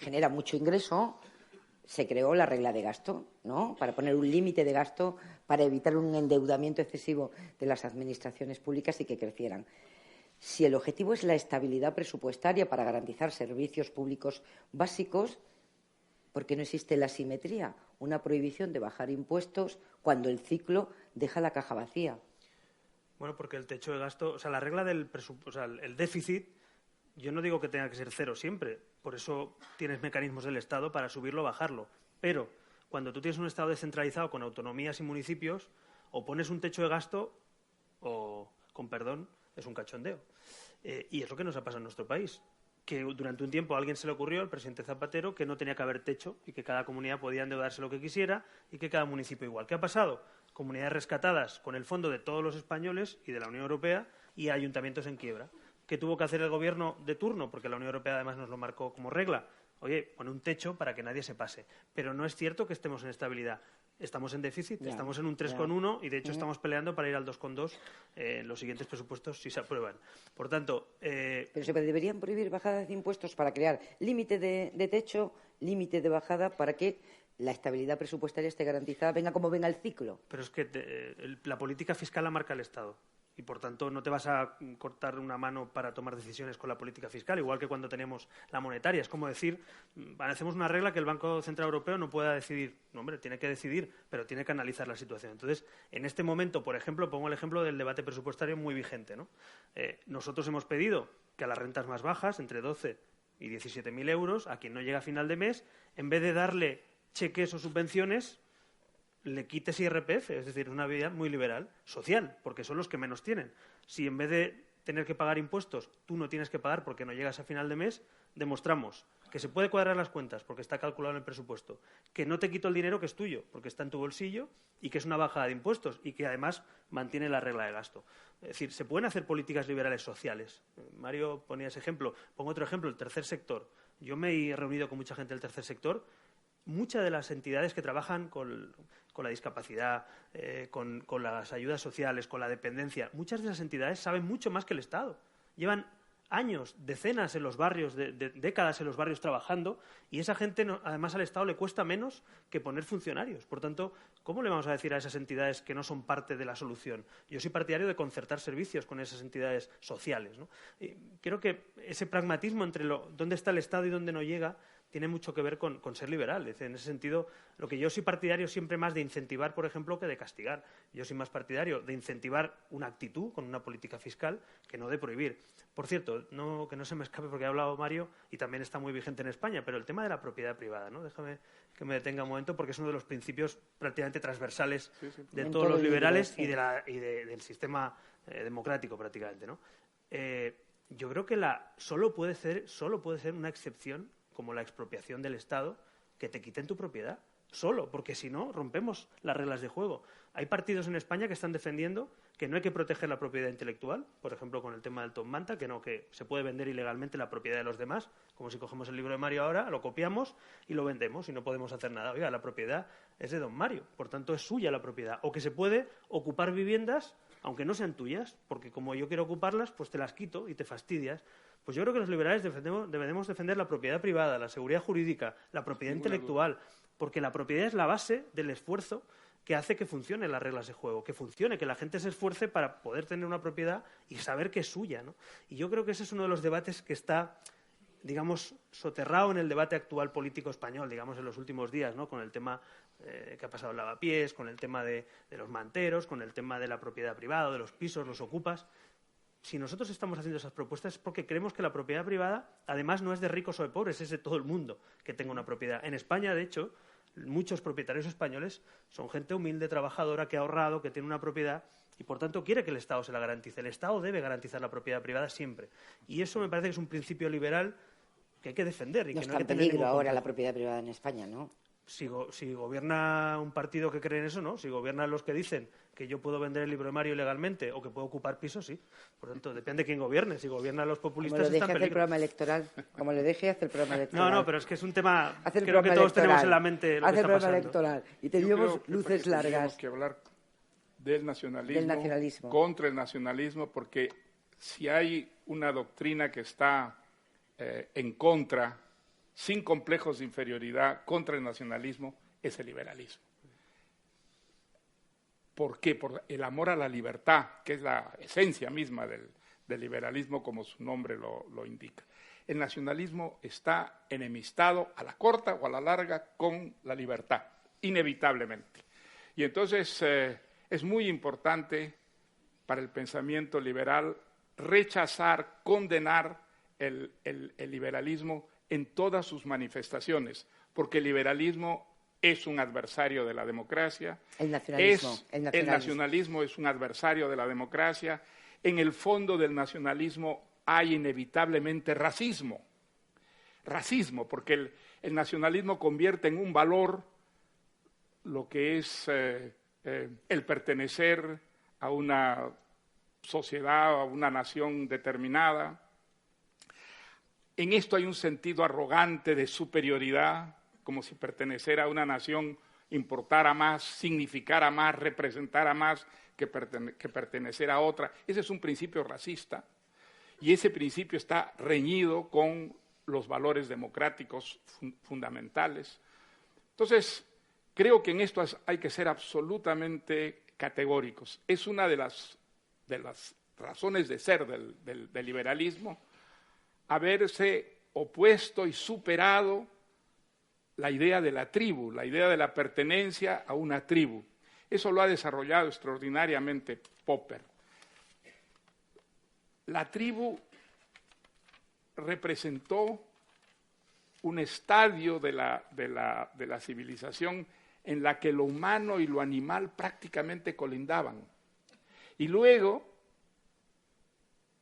genera mucho ingreso, se creó la regla de gasto, ¿no? Para poner un límite de gasto, para evitar un endeudamiento excesivo de las administraciones públicas y que crecieran. Si el objetivo es la estabilidad presupuestaria para garantizar servicios públicos básicos, ¿por qué no existe la simetría? Una prohibición de bajar impuestos cuando el ciclo deja la caja vacía. Bueno, porque el techo de gasto, o sea, la regla del presupuesto, o sea, el déficit, yo no digo que tenga que ser cero siempre, por eso tienes mecanismos del Estado para subirlo o bajarlo, pero cuando tú tienes un Estado descentralizado con autonomías y municipios, o pones un techo de gasto o, con perdón, es un cachondeo. Y es lo que nos ha pasado en nuestro país, que durante un tiempo a alguien se le ocurrió, al presidente Zapatero, que no tenía que haber techo y que cada comunidad podía endeudarse lo que quisiera y que cada municipio igual. ¿Qué ha pasado? Comunidades rescatadas con el fondo de todos los españoles y de la Unión Europea y ayuntamientos en quiebra. ¿Qué tuvo que hacer el gobierno de turno? Porque la Unión Europea además nos lo marcó como regla. Oye, pone un techo para que nadie se pase. Pero no es cierto que estemos en estabilidad. Estamos en déficit, estamos en un 3,1 y de hecho estamos peleando para ir al 2,2 en los siguientes presupuestos si se aprueban. Por tanto… Pero se deberían prohibir bajadas de impuestos para crear límite de techo, límite de bajada, para que la estabilidad presupuestaria esté garantizada, venga como venga el ciclo. Pero es que la política fiscal la marca el Estado. Y, por tanto, no te vas a cortar una mano para tomar decisiones con la política fiscal, igual que cuando teníamos la monetaria. Es como decir, hacemos una regla que el Banco Central Europeo no pueda decidir. No, hombre, tiene que decidir, pero tiene que analizar la situación. Entonces, en este momento, por ejemplo, pongo el ejemplo del debate presupuestario muy vigente, ¿no? Nosotros hemos pedido que a las rentas más bajas, entre 12 y 17.000 euros, a quien no llega a final de mes, en vez de darle cheques o subvenciones, le quites IRPF, es decir, una vida muy liberal, social, porque son los que menos tienen. Si en vez de tener que pagar impuestos, tú no tienes que pagar porque no llegas a final de mes, demostramos que se puede cuadrar las cuentas porque está calculado en el presupuesto, que no te quito el dinero que es tuyo porque está en tu bolsillo y que es una bajada de impuestos y que además mantiene la regla de gasto. Es decir, se pueden hacer políticas liberales sociales. Mario ponía ese ejemplo. Pongo otro ejemplo, el tercer sector. Yo me he reunido con mucha gente del tercer sector. Muchas de las entidades que trabajan con la discapacidad, con las ayudas sociales, con la dependencia, muchas de esas entidades saben mucho más que el Estado. Llevan años, decenas en los barrios, décadas en los barrios trabajando, y esa gente, además, al Estado le cuesta menos que poner funcionarios. Por tanto, ¿cómo le vamos a decir a esas entidades que no son parte de la solución? Yo soy partidario de concertar servicios con esas entidades sociales, ¿no? Y creo que ese pragmatismo entre dónde está el Estado y dónde no llega tiene mucho que ver con ser liberal. Es decir, en ese sentido, lo que yo soy partidario siempre más de incentivar, por ejemplo, que de castigar. Yo soy más partidario de incentivar una actitud con una política fiscal que no de prohibir. Por cierto, que no se me escape porque ha hablado Mario y también está muy vigente en España, pero el tema de la propiedad privada, ¿no? Déjame que me detenga un momento porque es uno de los principios prácticamente transversales de todos los liberales y del sistema democrático prácticamente, ¿no? Yo creo que solo puede ser una excepción como la expropiación del Estado, que te quiten tu propiedad, solo, porque si no, rompemos las reglas de juego. Hay partidos en España que están defendiendo que no hay que proteger la propiedad intelectual, por ejemplo, con el tema del Top Manta, que se puede vender ilegalmente la propiedad de los demás, como si cogemos el libro de Mario ahora, lo copiamos y lo vendemos y no podemos hacer nada. Oiga, la propiedad es de don Mario, por tanto es suya la propiedad. O que se puede ocupar viviendas, aunque no sean tuyas, porque como yo quiero ocuparlas, pues te las quito y te fastidias. Pues yo creo que los liberales debemos defender la propiedad privada, la seguridad jurídica, la propiedad intelectual, porque la propiedad es la base del esfuerzo que hace que funcionen las reglas de juego, que funcione, que la gente se esfuerce para poder tener una propiedad y saber que es suya, ¿no? Y yo creo que ese es uno de los debates que está, digamos, soterrado en el debate actual político español, digamos, en los últimos días, ¿no? Con el tema que ha pasado en Lavapiés, con el tema de los manteros, con el tema de la propiedad privada, de los pisos, los ocupas. Si nosotros estamos haciendo esas propuestas es porque creemos que la propiedad privada, además, no es de ricos o de pobres, es de todo el mundo que tenga una propiedad. En España, de hecho, muchos propietarios españoles son gente humilde, trabajadora, que ha ahorrado, que tiene una propiedad y, por tanto, quiere que el Estado se la garantice. El Estado debe garantizar la propiedad privada siempre. Y eso me parece que es un principio liberal que hay que defender. Y no que está no hay en que tener peligro ahora complejo. la propiedad privada en España, ¿no? Si gobierna un partido que cree en eso, no. Si gobiernan los que dicen que yo puedo vender el libro de Mario ilegalmente o que puedo ocupar pisos, sí. Por tanto, depende de quién gobierne. Si gobiernan los populistas, está en peligro. Como le deje hacer el programa electoral. No, pero es que es un tema creo que todos tenemos en la mente lo que está pasando. Electoral. Y teníamos luces largas. Tenemos que hablar del nacionalismo, contra el nacionalismo, porque si hay una doctrina que está en contra, sin complejos de inferioridad, contra el nacionalismo, es el liberalismo. ¿Por qué? Por el amor a la libertad, que es la esencia misma del liberalismo, como su nombre lo indica. El nacionalismo está enemistado a la corta o a la larga con la libertad, inevitablemente. Y entonces es muy importante para el pensamiento liberal rechazar, condenar el liberalismo en todas sus manifestaciones, porque el liberalismo es un adversario de la democracia. El nacionalismo es un adversario de la democracia. En el fondo del nacionalismo hay inevitablemente racismo. Racismo, porque el nacionalismo convierte en un valor lo que es el pertenecer a una sociedad, a una nación determinada. En esto hay un sentido arrogante de superioridad, como si pertenecer a una nación importara más, significara más, representara más que pertenecer a otra. Ese es un principio racista y ese principio está reñido con los valores democráticos fundamentales. Entonces, creo que en esto hay que ser absolutamente categóricos. Es una de las razones de ser del liberalismo, haberse opuesto y superado la idea de la tribu, la idea de la pertenencia a una tribu. Eso lo ha desarrollado extraordinariamente Popper. La tribu representó un estadio de la civilización en la que lo humano y lo animal prácticamente colindaban. Y luego,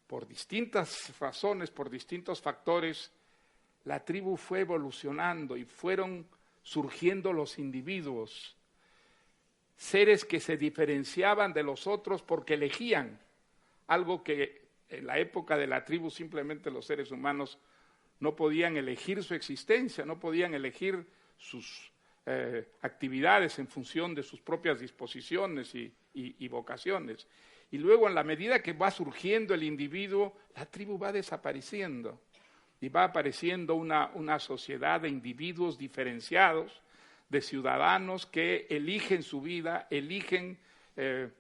por distintas razones, por distintos factores, la tribu fue evolucionando y fueron surgiendo los individuos, seres que se diferenciaban de los otros porque elegían, algo que en la época de la tribu simplemente los seres humanos no podían elegir su existencia, no podían elegir sus actividades en función de sus propias disposiciones y vocaciones. Y luego, en la medida que va surgiendo el individuo, la tribu va desapareciendo y va apareciendo una sociedad de individuos diferenciados, de ciudadanos que eligen su vida, eligen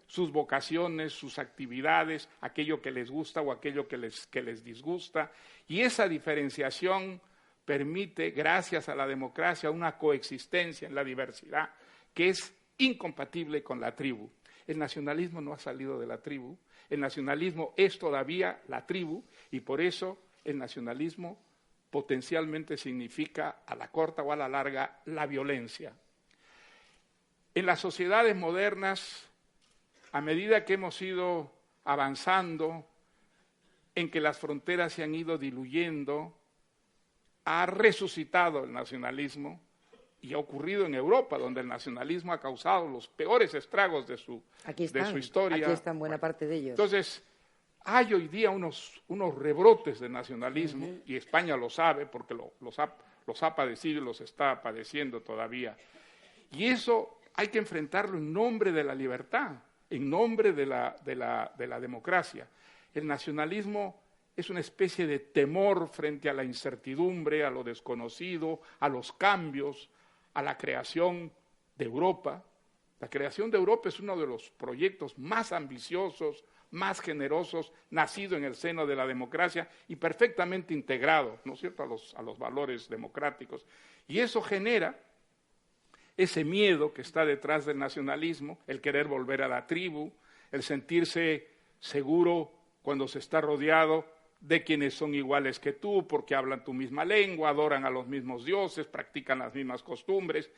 sus vocaciones, sus actividades, aquello que les gusta o aquello que les disgusta. Y esa diferenciación permite, gracias a la democracia, una coexistencia en la diversidad que es incompatible con la tribu. El nacionalismo no ha salido de la tribu, el nacionalismo es todavía la tribu y por eso el nacionalismo potencialmente significa a la corta o a la larga la violencia. En las sociedades modernas, a medida que hemos ido avanzando, en que las fronteras se han ido diluyendo, ha resucitado el nacionalismo y ha ocurrido en Europa, donde el nacionalismo ha causado los peores estragos de su historia. Aquí están buena parte de ellos. Entonces, hay hoy día unos rebrotes de nacionalismo, y España lo sabe porque los ha padecido y los está padeciendo todavía. Y eso hay que enfrentarlo en nombre de la libertad, en nombre de la democracia. El nacionalismo es una especie de temor frente a la incertidumbre, a lo desconocido, a los cambios, a la creación de Europa. La creación de Europa es uno de los proyectos más ambiciosos, más generosos, nacido en el seno de la democracia y perfectamente integrado, ¿no es cierto?, a los valores democráticos. Y eso genera ese miedo que está detrás del nacionalismo, el querer volver a la tribu, el sentirse seguro cuando se está rodeado de quienes son iguales que tú, porque hablan tu misma lengua, adoran a los mismos dioses, practican las mismas costumbres.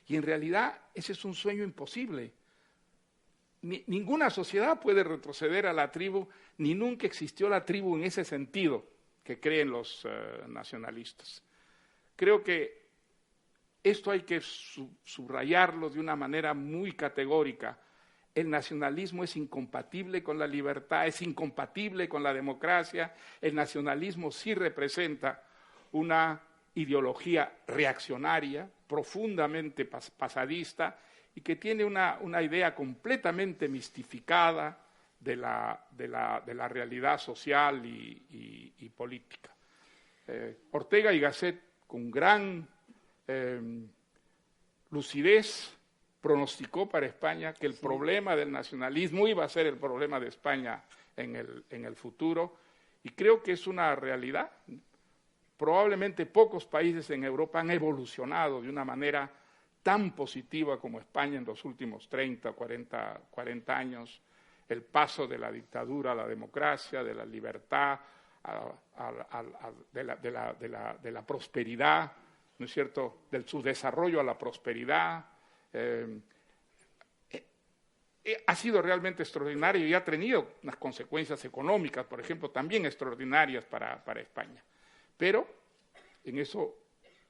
Y en realidad ese es un sueño imposible. Ninguna sociedad puede retroceder a la tribu, ni nunca existió la tribu en ese sentido que creen los nacionalistas. Creo que esto hay que subrayarlo de una manera muy categórica. El nacionalismo es incompatible con la libertad, es incompatible con la democracia. El nacionalismo sí representa una ideología reaccionaria, profundamente pasadista, y que tiene una idea completamente mistificada de la realidad social y política. Ortega y Gasset, con gran lucidez, pronosticó para España que el problema del nacionalismo iba a ser el problema de España en el futuro, y creo que es una realidad. Probablemente pocos países en Europa han evolucionado de una manera tan positiva como España en los últimos 30 o 40 años, el paso de la dictadura a la democracia, de la libertad, de la prosperidad, ¿no es cierto?, del subdesarrollo a la prosperidad. Ha sido realmente extraordinario y ha tenido unas consecuencias económicas, por ejemplo, también extraordinarias para España. Pero en eso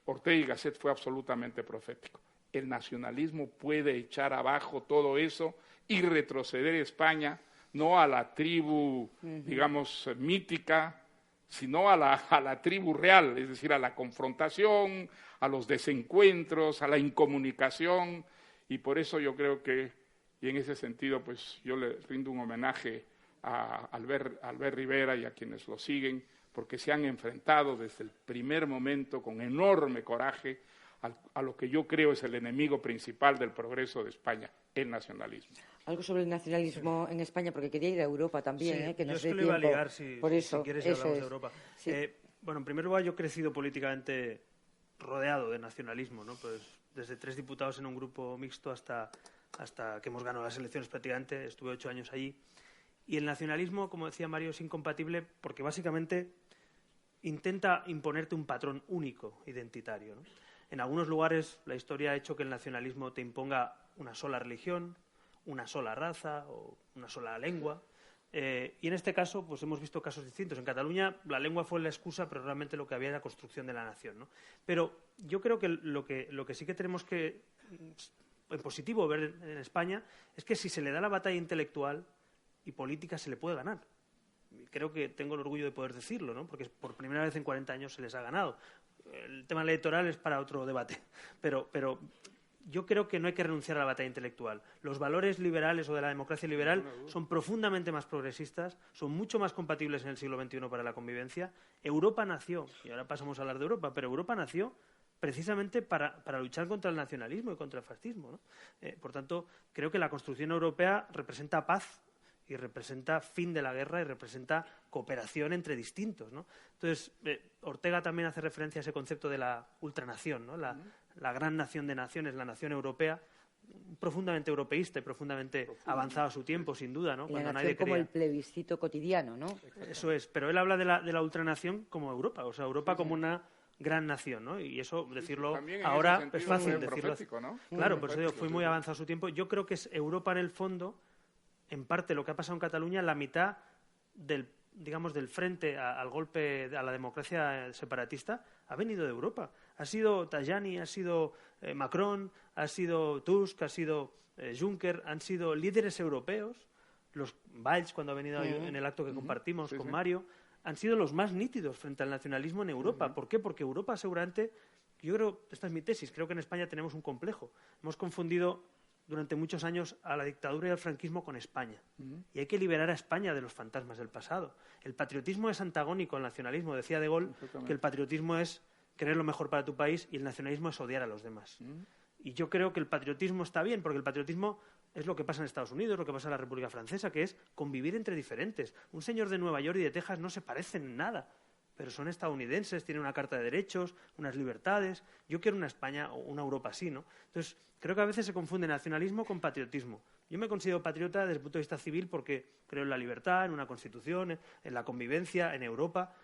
Ortega y Gasset fue absolutamente profético. El nacionalismo puede echar abajo todo eso y retroceder España, no a la tribu, digamos, mítica, sino a la tribu real, es decir, a la confrontación, a los desencuentros, a la incomunicación, y por eso yo creo que, y en ese sentido, pues yo le rindo un homenaje a Albert Rivera y a quienes lo siguen, porque se han enfrentado desde el primer momento con enorme coraje a lo que yo creo es el enemigo principal del progreso de España, el nacionalismo. Algo sobre el nacionalismo en España, porque quería ir a Europa también, sí, que nos dé tiempo. Yo es que le iba a ligar, si quieres hablamos de Europa. Sí. Bueno, en primer lugar, yo he crecido políticamente rodeado de nacionalismo, ¿no? Pues desde 3 diputados en un grupo mixto hasta que hemos ganado las elecciones prácticamente, estuve 8 años allí. Y el nacionalismo, como decía Mario, es incompatible porque básicamente intenta imponerte un patrón único, identitario, ¿no? En algunos lugares la historia ha hecho que el nacionalismo te imponga una sola religión, una sola raza o una sola lengua. Y en este caso, pues hemos visto casos distintos. En Cataluña la lengua fue la excusa, pero realmente lo que había era la construcción de la nación, ¿no? Pero yo creo que lo que sí que tenemos que, en positivo, ver en España es que si se le da la batalla intelectual y política se le puede ganar. Creo que tengo el orgullo de poder decirlo, ¿no? Porque por primera vez en 40 años se les ha ganado. El tema electoral es para otro debate, pero yo creo que no hay que renunciar a la batalla intelectual. Los valores liberales o de la democracia liberal son profundamente más progresistas, son mucho más compatibles en el siglo XXI para la convivencia. Europa nació, y ahora pasamos a hablar de Europa, pero Europa nació precisamente para luchar contra el nacionalismo y contra el fascismo, ¿no? Por tanto, creo que la construcción europea representa paz y representa fin de la guerra y representa cooperación entre distintos, ¿no? Entonces, Ortega también hace referencia a ese concepto de la ultranación, ¿no? La gran nación de naciones, la nación europea, profundamente europeísta y profundamente avanzado a su tiempo, sin duda, ¿no? Cuando nadie como el plebiscito cotidiano, ¿no? Eso es, pero él habla de la ultranación como Europa, o sea, Europa como una gran nación, ¿no? Y eso, decirlo ahora es fácil decirlo. ¿No? Claro, por eso digo, fue muy avanzado a su tiempo. Yo creo que es Europa en el fondo, en parte lo que ha pasado en Cataluña, la mitad del frente al golpe a la democracia separatista ha venido de Europa. Ha sido Tajani, ha sido Macron, ha sido Tusk, ha sido Juncker, han sido líderes europeos. Los Valls, cuando ha venido en el acto que compartimos con Mario, han sido los más nítidos frente al nacionalismo en Europa. ¿Por qué? Porque Europa seguramente, yo creo, esta es mi tesis, creo que en España tenemos un complejo. Hemos confundido durante muchos años a la dictadura y al franquismo con España. Y hay que liberar a España de los fantasmas del pasado. El patriotismo es antagónico al nacionalismo. Decía De Gaulle que el patriotismo es querer lo mejor para tu país y el nacionalismo es odiar a los demás. Y yo creo que el patriotismo está bien, porque el patriotismo es lo que pasa en Estados Unidos, lo que pasa en la República Francesa, que es convivir entre diferentes. Un señor de Nueva York y de Texas no se parecen en nada, pero son estadounidenses, tienen una carta de derechos, unas libertades. Yo quiero una España o una Europa así, ¿no? Entonces, creo que a veces se confunde nacionalismo con patriotismo. Yo me considero patriota desde el punto de vista civil porque creo en la libertad, en una constitución, en la convivencia, en Europa,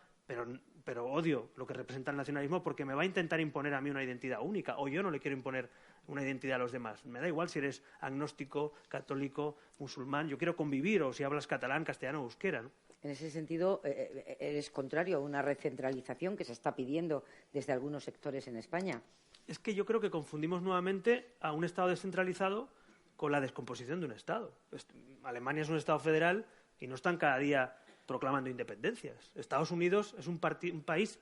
pero odio lo que representa el nacionalismo porque me va a intentar imponer a mí una identidad única, o yo no le quiero imponer una identidad a los demás. Me da igual si eres agnóstico, católico, musulmán, yo quiero convivir, o si hablas catalán, castellano o euskera, ¿no? En ese sentido, eres contrario a una recentralización que se está pidiendo desde algunos sectores en España. Es que yo creo que confundimos nuevamente a un Estado descentralizado con la descomposición de un Estado. Alemania es un Estado federal y no están cada día proclamando independencias. Estados Unidos es un país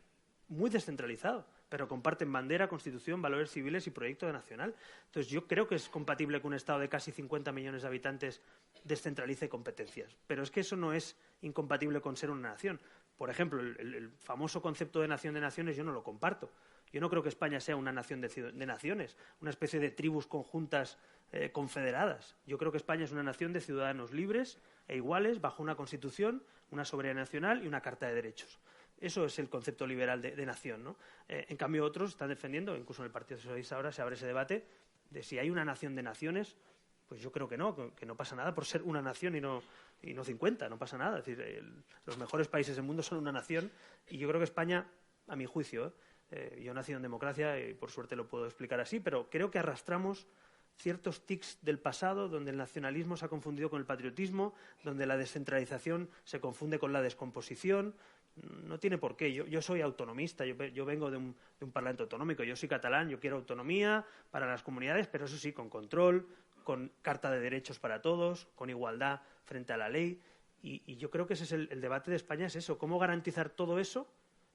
muy descentralizado, pero comparten bandera, constitución, valores civiles y proyecto nacional. Entonces, yo creo que es compatible que un Estado de casi 50 millones de habitantes descentralice competencias. Pero es que eso no es incompatible con ser una nación. Por ejemplo, el famoso concepto de naciones yo no lo comparto. Yo no creo que España sea una nación de naciones, una especie de tribus conjuntas confederadas. Yo creo que España es una nación de ciudadanos libres e iguales bajo una constitución, una soberanía nacional y una carta de derechos. Eso es el concepto liberal de nación, ¿no? En cambio, otros están defendiendo, incluso en el Partido Socialista ahora se abre ese debate, de si hay una nación de naciones. Pues yo creo que no pasa nada por ser una nación y no 50, no pasa nada. Es decir, los mejores países del mundo son una nación y yo creo que España, a mi juicio, yo he nacido en democracia y por suerte lo puedo explicar así, pero creo que arrastramos ciertos tics del pasado donde el nacionalismo se ha confundido con el patriotismo, donde la descentralización se confunde con la descomposición. No tiene por qué. Yo soy autonomista, yo vengo de un parlamento autonómico, yo soy catalán, yo quiero autonomía para las comunidades, pero eso sí, con control, con carta de derechos para todos, con igualdad frente a la ley. Y yo creo que ese es el debate de España, es eso, cómo garantizar todo eso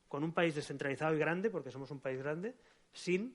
con un país descentralizado y grande, porque somos un país grande, sin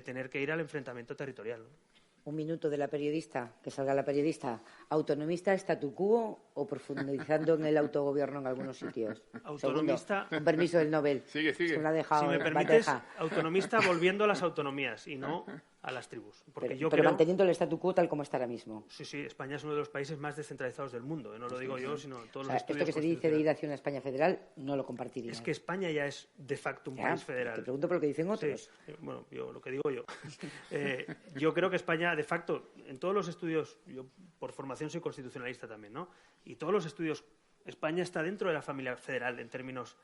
tener que ir al enfrentamiento territorial, ¿no? Un minuto de la periodista, que salga la periodista. ¿Autonomista, statu quo o profundizando en el autogobierno en algunos sitios? Autonomista. Segundo, con permiso del Nobel. Sigue. Se me ha dejado si me permites, autonomista volviendo a las autonomías y no a las tribus. Porque pero manteniendo el statu quo tal como está ahora mismo. Sí, España es uno de los países más descentralizados del mundo. No lo digo yo, sino todos los estudios. Esto que se dice de ir hacia una España federal, no lo compartiría. Es que España ya es de facto un país federal. Te pregunto por lo que dicen otros. Sí, bueno, lo que digo yo. Yo creo que España, de facto, en todos los estudios, yo por formación soy constitucionalista también, ¿no? Y todos los estudios, España está dentro de la familia federal en términos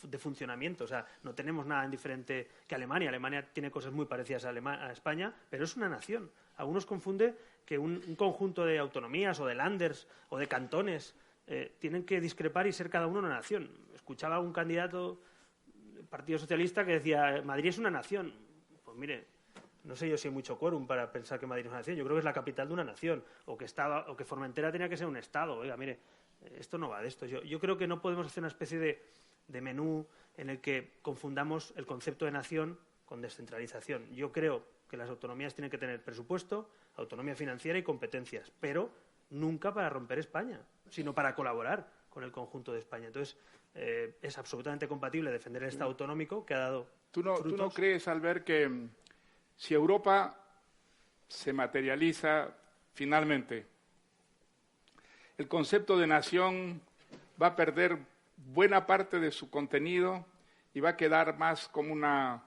de funcionamiento. O sea, no tenemos nada diferente que Alemania. Alemania tiene cosas muy parecidas a España, pero es una nación. Algunos confunden que un conjunto de autonomías o de landers o de cantones tienen que discrepar y ser cada uno una nación. Escuchaba a un candidato del Partido Socialista que decía, Madrid es una nación. Pues mire, no sé yo si hay mucho quórum para pensar que Madrid es una nación. Yo creo que es la capital de una nación, o que Formentera tenía que ser un estado. Oiga, mire, esto no va de esto. Yo creo que no podemos hacer una especie de menú en el que confundamos el concepto de nación con descentralización. Yo creo que las autonomías tienen que tener presupuesto, autonomía financiera y competencias, pero nunca para romper España, sino para colaborar con el conjunto de España. Entonces, es absolutamente compatible defender el Estado autonómico que ha dado ¿Tú no frutos. crees, Albert, que si Europa se materializa finalmente, el concepto de nación va a perder buena parte de su contenido y va a quedar más como una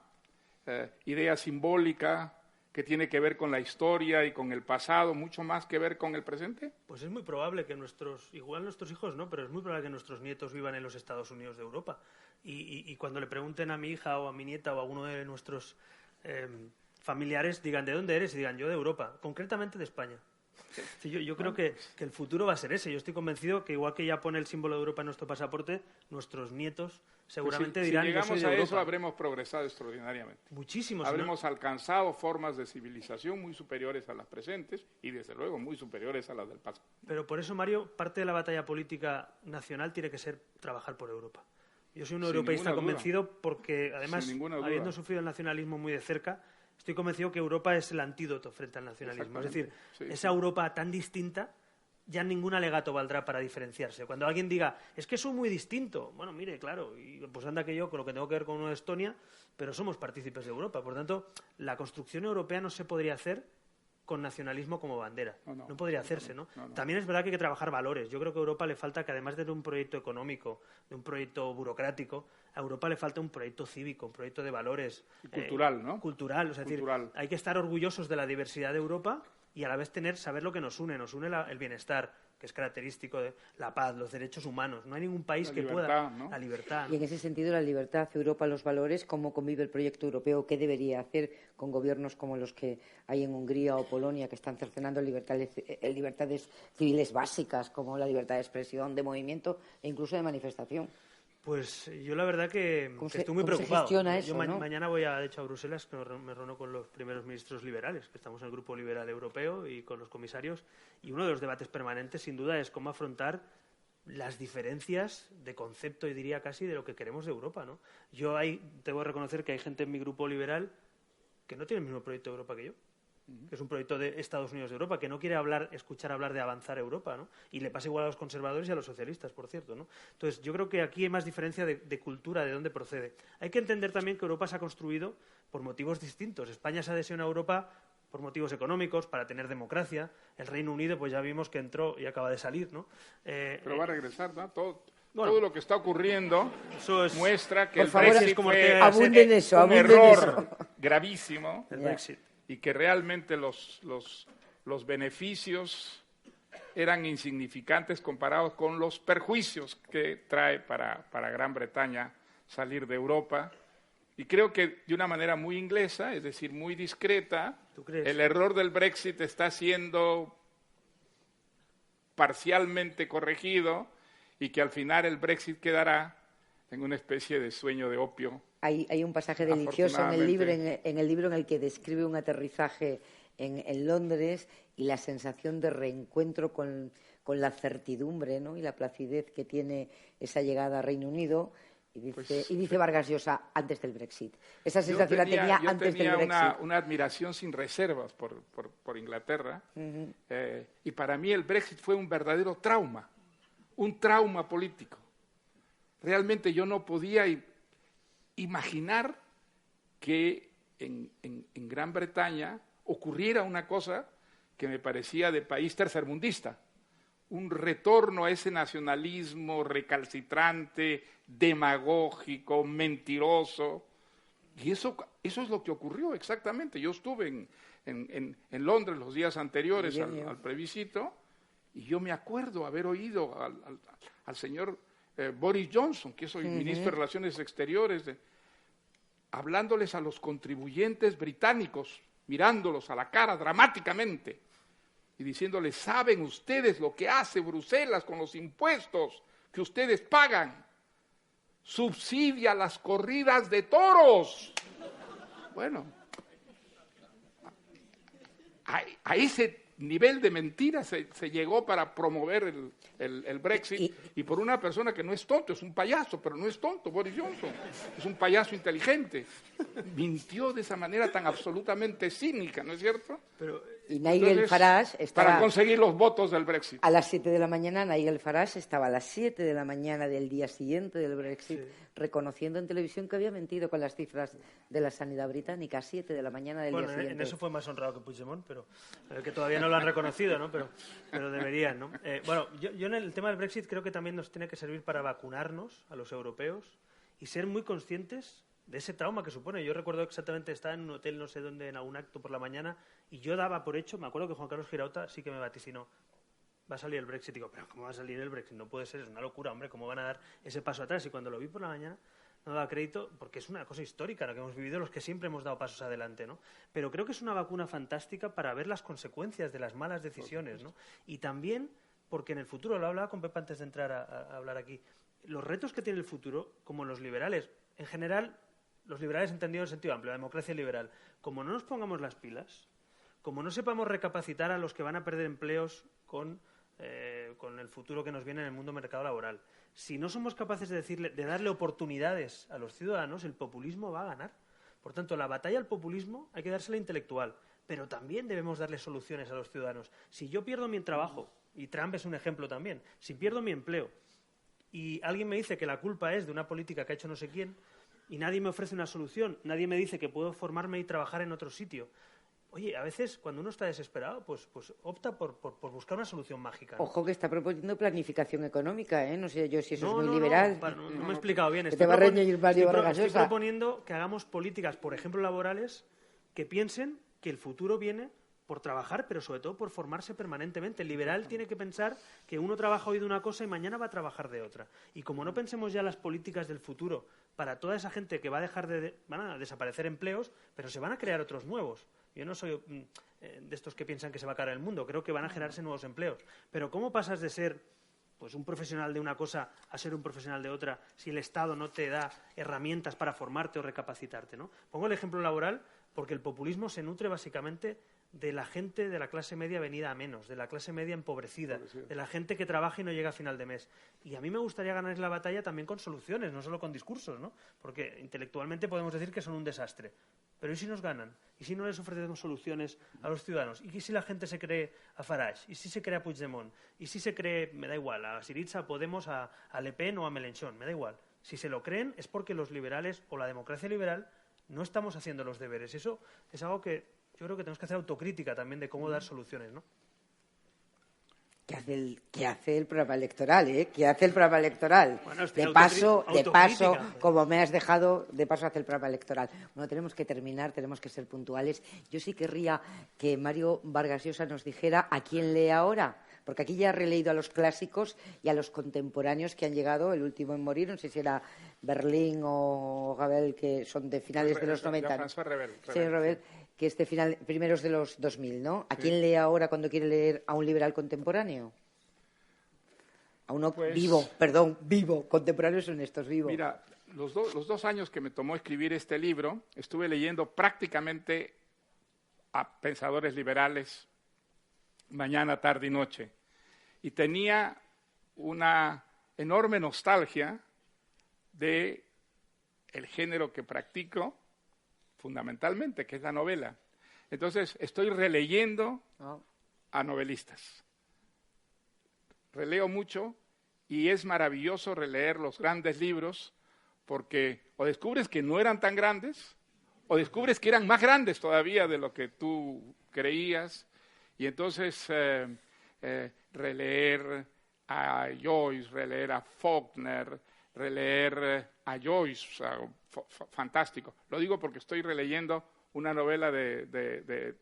idea simbólica que tiene que ver con la historia y con el pasado, mucho más que ver con el presente? Pues es muy probable que nuestros hijos no, pero es muy probable que nuestros nietos vivan en los Estados Unidos de Europa. Y cuando le pregunten a mi hija o a mi nieta o a uno de nuestros familiares, digan, ¿de dónde eres? Y digan, yo de Europa, concretamente de España. Sí, yo creo que el futuro va a ser ese. Yo estoy convencido que igual que ya pone el símbolo de Europa en nuestro pasaporte, nuestros nietos seguramente pues dirán, si llegamos yo soy de a Europa. eso, habremos progresado extraordinariamente. Muchísimo. Habremos alcanzado formas de civilización muy superiores a las presentes y, desde luego, muy superiores a las del pasado. Pero por eso, Mario, parte de la batalla política nacional tiene que ser trabajar por Europa. Yo soy un europeísta convencido porque, además, habiendo sufrido el nacionalismo muy de cerca, estoy convencido que Europa es el antídoto frente al nacionalismo. Es decir, esa Europa tan distinta, ya ningún alegato valdrá para diferenciarse. Cuando alguien diga, es que soy muy distinto, bueno, mire, claro, y pues anda que yo con lo que tengo que ver con uno de Estonia, pero somos partícipes de Europa. Por tanto, la construcción europea no se podría hacer con nacionalismo como bandera. No podría hacerse, ¿no? También es verdad que hay que trabajar valores. Yo creo que a Europa le falta que, además de un proyecto económico, de un proyecto burocrático, a Europa le falta un proyecto cívico, un proyecto de valores. Y cultural, ¿no? Cultural. O sea, cultural. Es decir, hay que estar orgullosos de la diversidad de Europa y a la vez saber lo que nos une. Nos une el bienestar, que es característico de la paz, los derechos humanos. No hay ningún país que pueda... ¿no? La libertad. Y en ese sentido, la libertad, Europa, los valores, ¿cómo convive el proyecto europeo? ¿Qué debería hacer con gobiernos como los que hay en Hungría o Polonia, que están cercenando libertades civiles básicas, como la libertad de expresión, de movimiento e incluso de manifestación? Pues yo la verdad que estoy muy preocupado. ¿Cómo se gestiona eso, yo mañana voy de hecho a Bruselas, que me reúno con los primeros ministros liberales, que estamos en el Grupo Liberal Europeo, y con los comisarios, y uno de los debates permanentes sin duda es cómo afrontar las diferencias de concepto, y diría casi, de lo que queremos de Europa, ¿no? Yo debo reconocer que hay gente en mi grupo liberal que no tiene el mismo proyecto de Europa que yo, que es un proyecto de Estados Unidos de Europa, que no quiere escuchar hablar de avanzar Europa, ¿no? Y le pasa igual a los conservadores y a los socialistas, por cierto, ¿no? Entonces, yo creo que aquí hay más diferencia de cultura, de dónde procede. Hay que entender también que Europa se ha construido por motivos distintos. España se adhesiona a Europa por motivos económicos, para tener democracia. El Reino Unido, pues ya vimos que entró y acaba de salir, ¿no? Pero va a regresar, ¿no? Todo lo que está ocurriendo muestra que por el favor, Brexit fue abunden eso, un error gravísimo. El Brexit. Y que realmente los beneficios eran insignificantes comparados con los perjuicios que trae para Gran Bretaña salir de Europa. Y creo que de una manera muy inglesa, es decir, muy discreta, el error del Brexit está siendo parcialmente corregido y que al final el Brexit quedará en una especie de sueño de opio. Hay un pasaje delicioso en el libro en el que describe un aterrizaje en Londres y la sensación de reencuentro con la certidumbre, ¿no? Y la placidez que tiene esa llegada a Reino Unido. Y dice Vargas Llosa, antes del Brexit. Esa sensación la tenía antes del Brexit. Yo tenía una admiración sin reservas por Inglaterra. Y para mí el Brexit fue un verdadero trauma, un trauma político. Realmente yo no podía imaginar que en Gran Bretaña ocurriera una cosa que me parecía de país tercermundista, un retorno a ese nacionalismo recalcitrante, demagógico, mentiroso. Y eso es lo que ocurrió exactamente. Yo estuve en Londres los días anteriores al plebiscito y yo me acuerdo haber oído al señor Boris Johnson, que soy ministro de Relaciones Exteriores, hablándoles a los contribuyentes británicos, mirándolos a la cara dramáticamente y diciéndoles, ¿saben ustedes lo que hace Bruselas con los impuestos que ustedes pagan? Subsidia las corridas de toros. Bueno, a ese nivel de mentira se llegó para promover el Brexit, y por una persona que no es tonto, es un payaso, pero no es tonto, Boris Johnson, es un payaso inteligente. Mintió de esa manera tan absolutamente cínica, ¿no es cierto? Y Nigel Farage estaba... Para conseguir los votos del Brexit. A las 7 de la mañana, Nigel Farage estaba a las 7 de la mañana del día siguiente del Brexit, reconociendo en televisión que había mentido con las cifras de la sanidad británica, a 7 de la mañana del día siguiente. En eso fue más honrado que Puigdemont, pero que todavía no lo han reconocido, ¿no? Pero deberían, ¿no? Bueno, yo en el tema del Brexit creo que también nos tiene que servir para vacunarnos a los europeos y ser muy conscientes de ese trauma que supone. Yo recuerdo exactamente, estaba en un hotel no sé dónde, en algún acto por la mañana, y yo daba por hecho, me acuerdo que Juan Carlos Girauta sí que me vaticinó, va a salir el Brexit. Digo, pero ¿cómo va a salir el Brexit? No puede ser, es una locura, hombre, ¿cómo van a dar ese paso atrás? Y cuando lo vi por la mañana, no daba crédito, porque es una cosa histórica, lo que hemos vivido los que siempre hemos dado pasos adelante, ¿no? Pero creo que es una vacuna fantástica para ver las consecuencias de las malas decisiones, ¿no? Y también porque en el futuro, lo hablaba con Pepa antes de entrar a hablar aquí, los retos que tiene el futuro, como los liberales, en general, los liberales entendidos en sentido amplio, la democracia liberal, como no nos pongamos las pilas, como no sepamos recapacitar a los que van a perder empleos con el futuro que nos viene en el mundo mercado laboral, si no somos capaces de darle oportunidades a los ciudadanos, el populismo va a ganar. Por tanto, la batalla al populismo hay que dársela intelectual, pero también debemos darle soluciones a los ciudadanos. Si yo pierdo mi trabajo, y Trump es un ejemplo también, si pierdo mi empleo y alguien me dice que la culpa es de una política que ha hecho no sé quién, y nadie me ofrece una solución, nadie me dice que puedo formarme y trabajar en otro sitio. Oye, a veces cuando uno está desesperado, pues opta por buscar una solución mágica, ¿no? Ojo que está proponiendo planificación económica, ¿eh? No sé yo si eso es muy liberal. No me he explicado bien. Estoy proponiendo que hagamos políticas, por ejemplo, laborales, que piensen que el futuro viene por trabajar, pero sobre todo por formarse permanentemente. El liberal tiene que pensar que uno trabaja hoy de una cosa y mañana va a trabajar de otra. Y como no pensemos ya las políticas del futuro para toda esa gente que va a dejar van a desaparecer empleos, pero se van a crear otros nuevos. Yo no soy de estos que piensan que se va a acabar el mundo. Creo que van a generarse nuevos empleos. Pero ¿cómo pasas de ser un profesional de una cosa a ser un profesional de otra si el Estado no te da herramientas para formarte o recapacitarte, ¿no? Pongo el ejemplo laboral porque el populismo se nutre básicamente de la gente de la clase media venida a menos, de la clase media empobrecida, de la gente que trabaja y no llega a final de mes. Y a mí me gustaría ganar la batalla también con soluciones, no solo con discursos, ¿no? Porque intelectualmente podemos decir que son un desastre. Pero ¿y si nos ganan? ¿Y si no les ofrecemos soluciones a los ciudadanos? ¿Y si la gente se cree a Farage? ¿Y si se cree a Puigdemont? ¿Y si se cree, me da igual, a Syriza, a Podemos, a Le Pen o a Mélenchon? Me da igual. Si se lo creen es porque los liberales o la democracia liberal no estamos haciendo los deberes. Eso es algo que yo creo que tenemos que hacer autocrítica también de cómo dar soluciones, ¿no? ¿Qué hace el programa electoral, eh? ¿Qué hace el programa electoral? Bueno, de paso, como me has dejado, de paso hace el programa electoral. Bueno, tenemos que terminar, tenemos que ser puntuales. Yo sí querría que Mario Vargas Llosa nos dijera a quién lee ahora, porque aquí ya he releído a los clásicos y a los contemporáneos que han llegado, el último en morir, no sé si era Berlín o Ravel, que son de finales de los 90. Sí, Ravel. Que primeros de los 2000, ¿no? ¿A quién lee ahora cuando quiere leer a un liberal contemporáneo? A uno vivo, contemporáneos son estos, vivo. Mira, los 2 años que me tomó escribir este libro, estuve leyendo prácticamente a pensadores liberales mañana, tarde y noche. Y tenía una enorme nostalgia de el género que practico, fundamentalmente, que es la novela. Entonces, estoy releyendo a novelistas. Releo mucho y es maravilloso releer los grandes libros porque o descubres que no eran tan grandes o descubres que eran más grandes todavía de lo que tú creías. Y entonces releer a Joyce, releer a Faulkner, releer a Joyce, o sea, fantástico. Lo digo porque estoy releyendo una novela de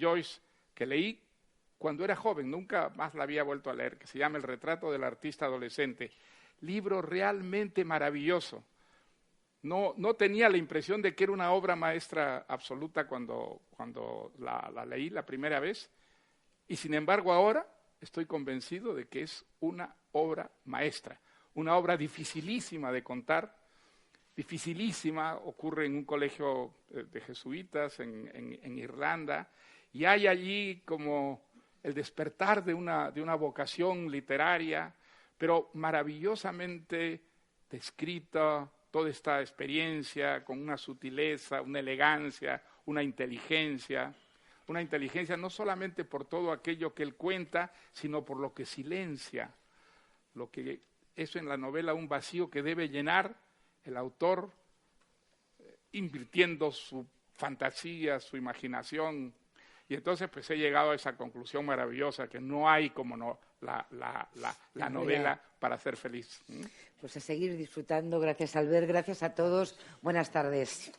Joyce que leí cuando era joven, nunca más la había vuelto a leer, que se llama El retrato del artista adolescente, libro realmente maravilloso. No tenía la impresión de que era una obra maestra absoluta cuando la leí la primera vez, y sin embargo ahora estoy convencido de que es una obra maestra, una obra dificilísima de contar, dificilísima, ocurre en un colegio de jesuitas en Irlanda, y hay allí como el despertar de una vocación literaria, pero maravillosamente descrita toda esta experiencia con una sutileza, una elegancia, una inteligencia no solamente por todo aquello que él cuenta, sino por lo que silencia, lo que es en la novela un vacío que debe llenar el autor, invirtiendo su fantasía, su imaginación. Y entonces pues he llegado a esa conclusión maravillosa, que no hay como la novela para ser feliz. Pues a seguir disfrutando. Gracias, Albert. Gracias a todos. Buenas tardes.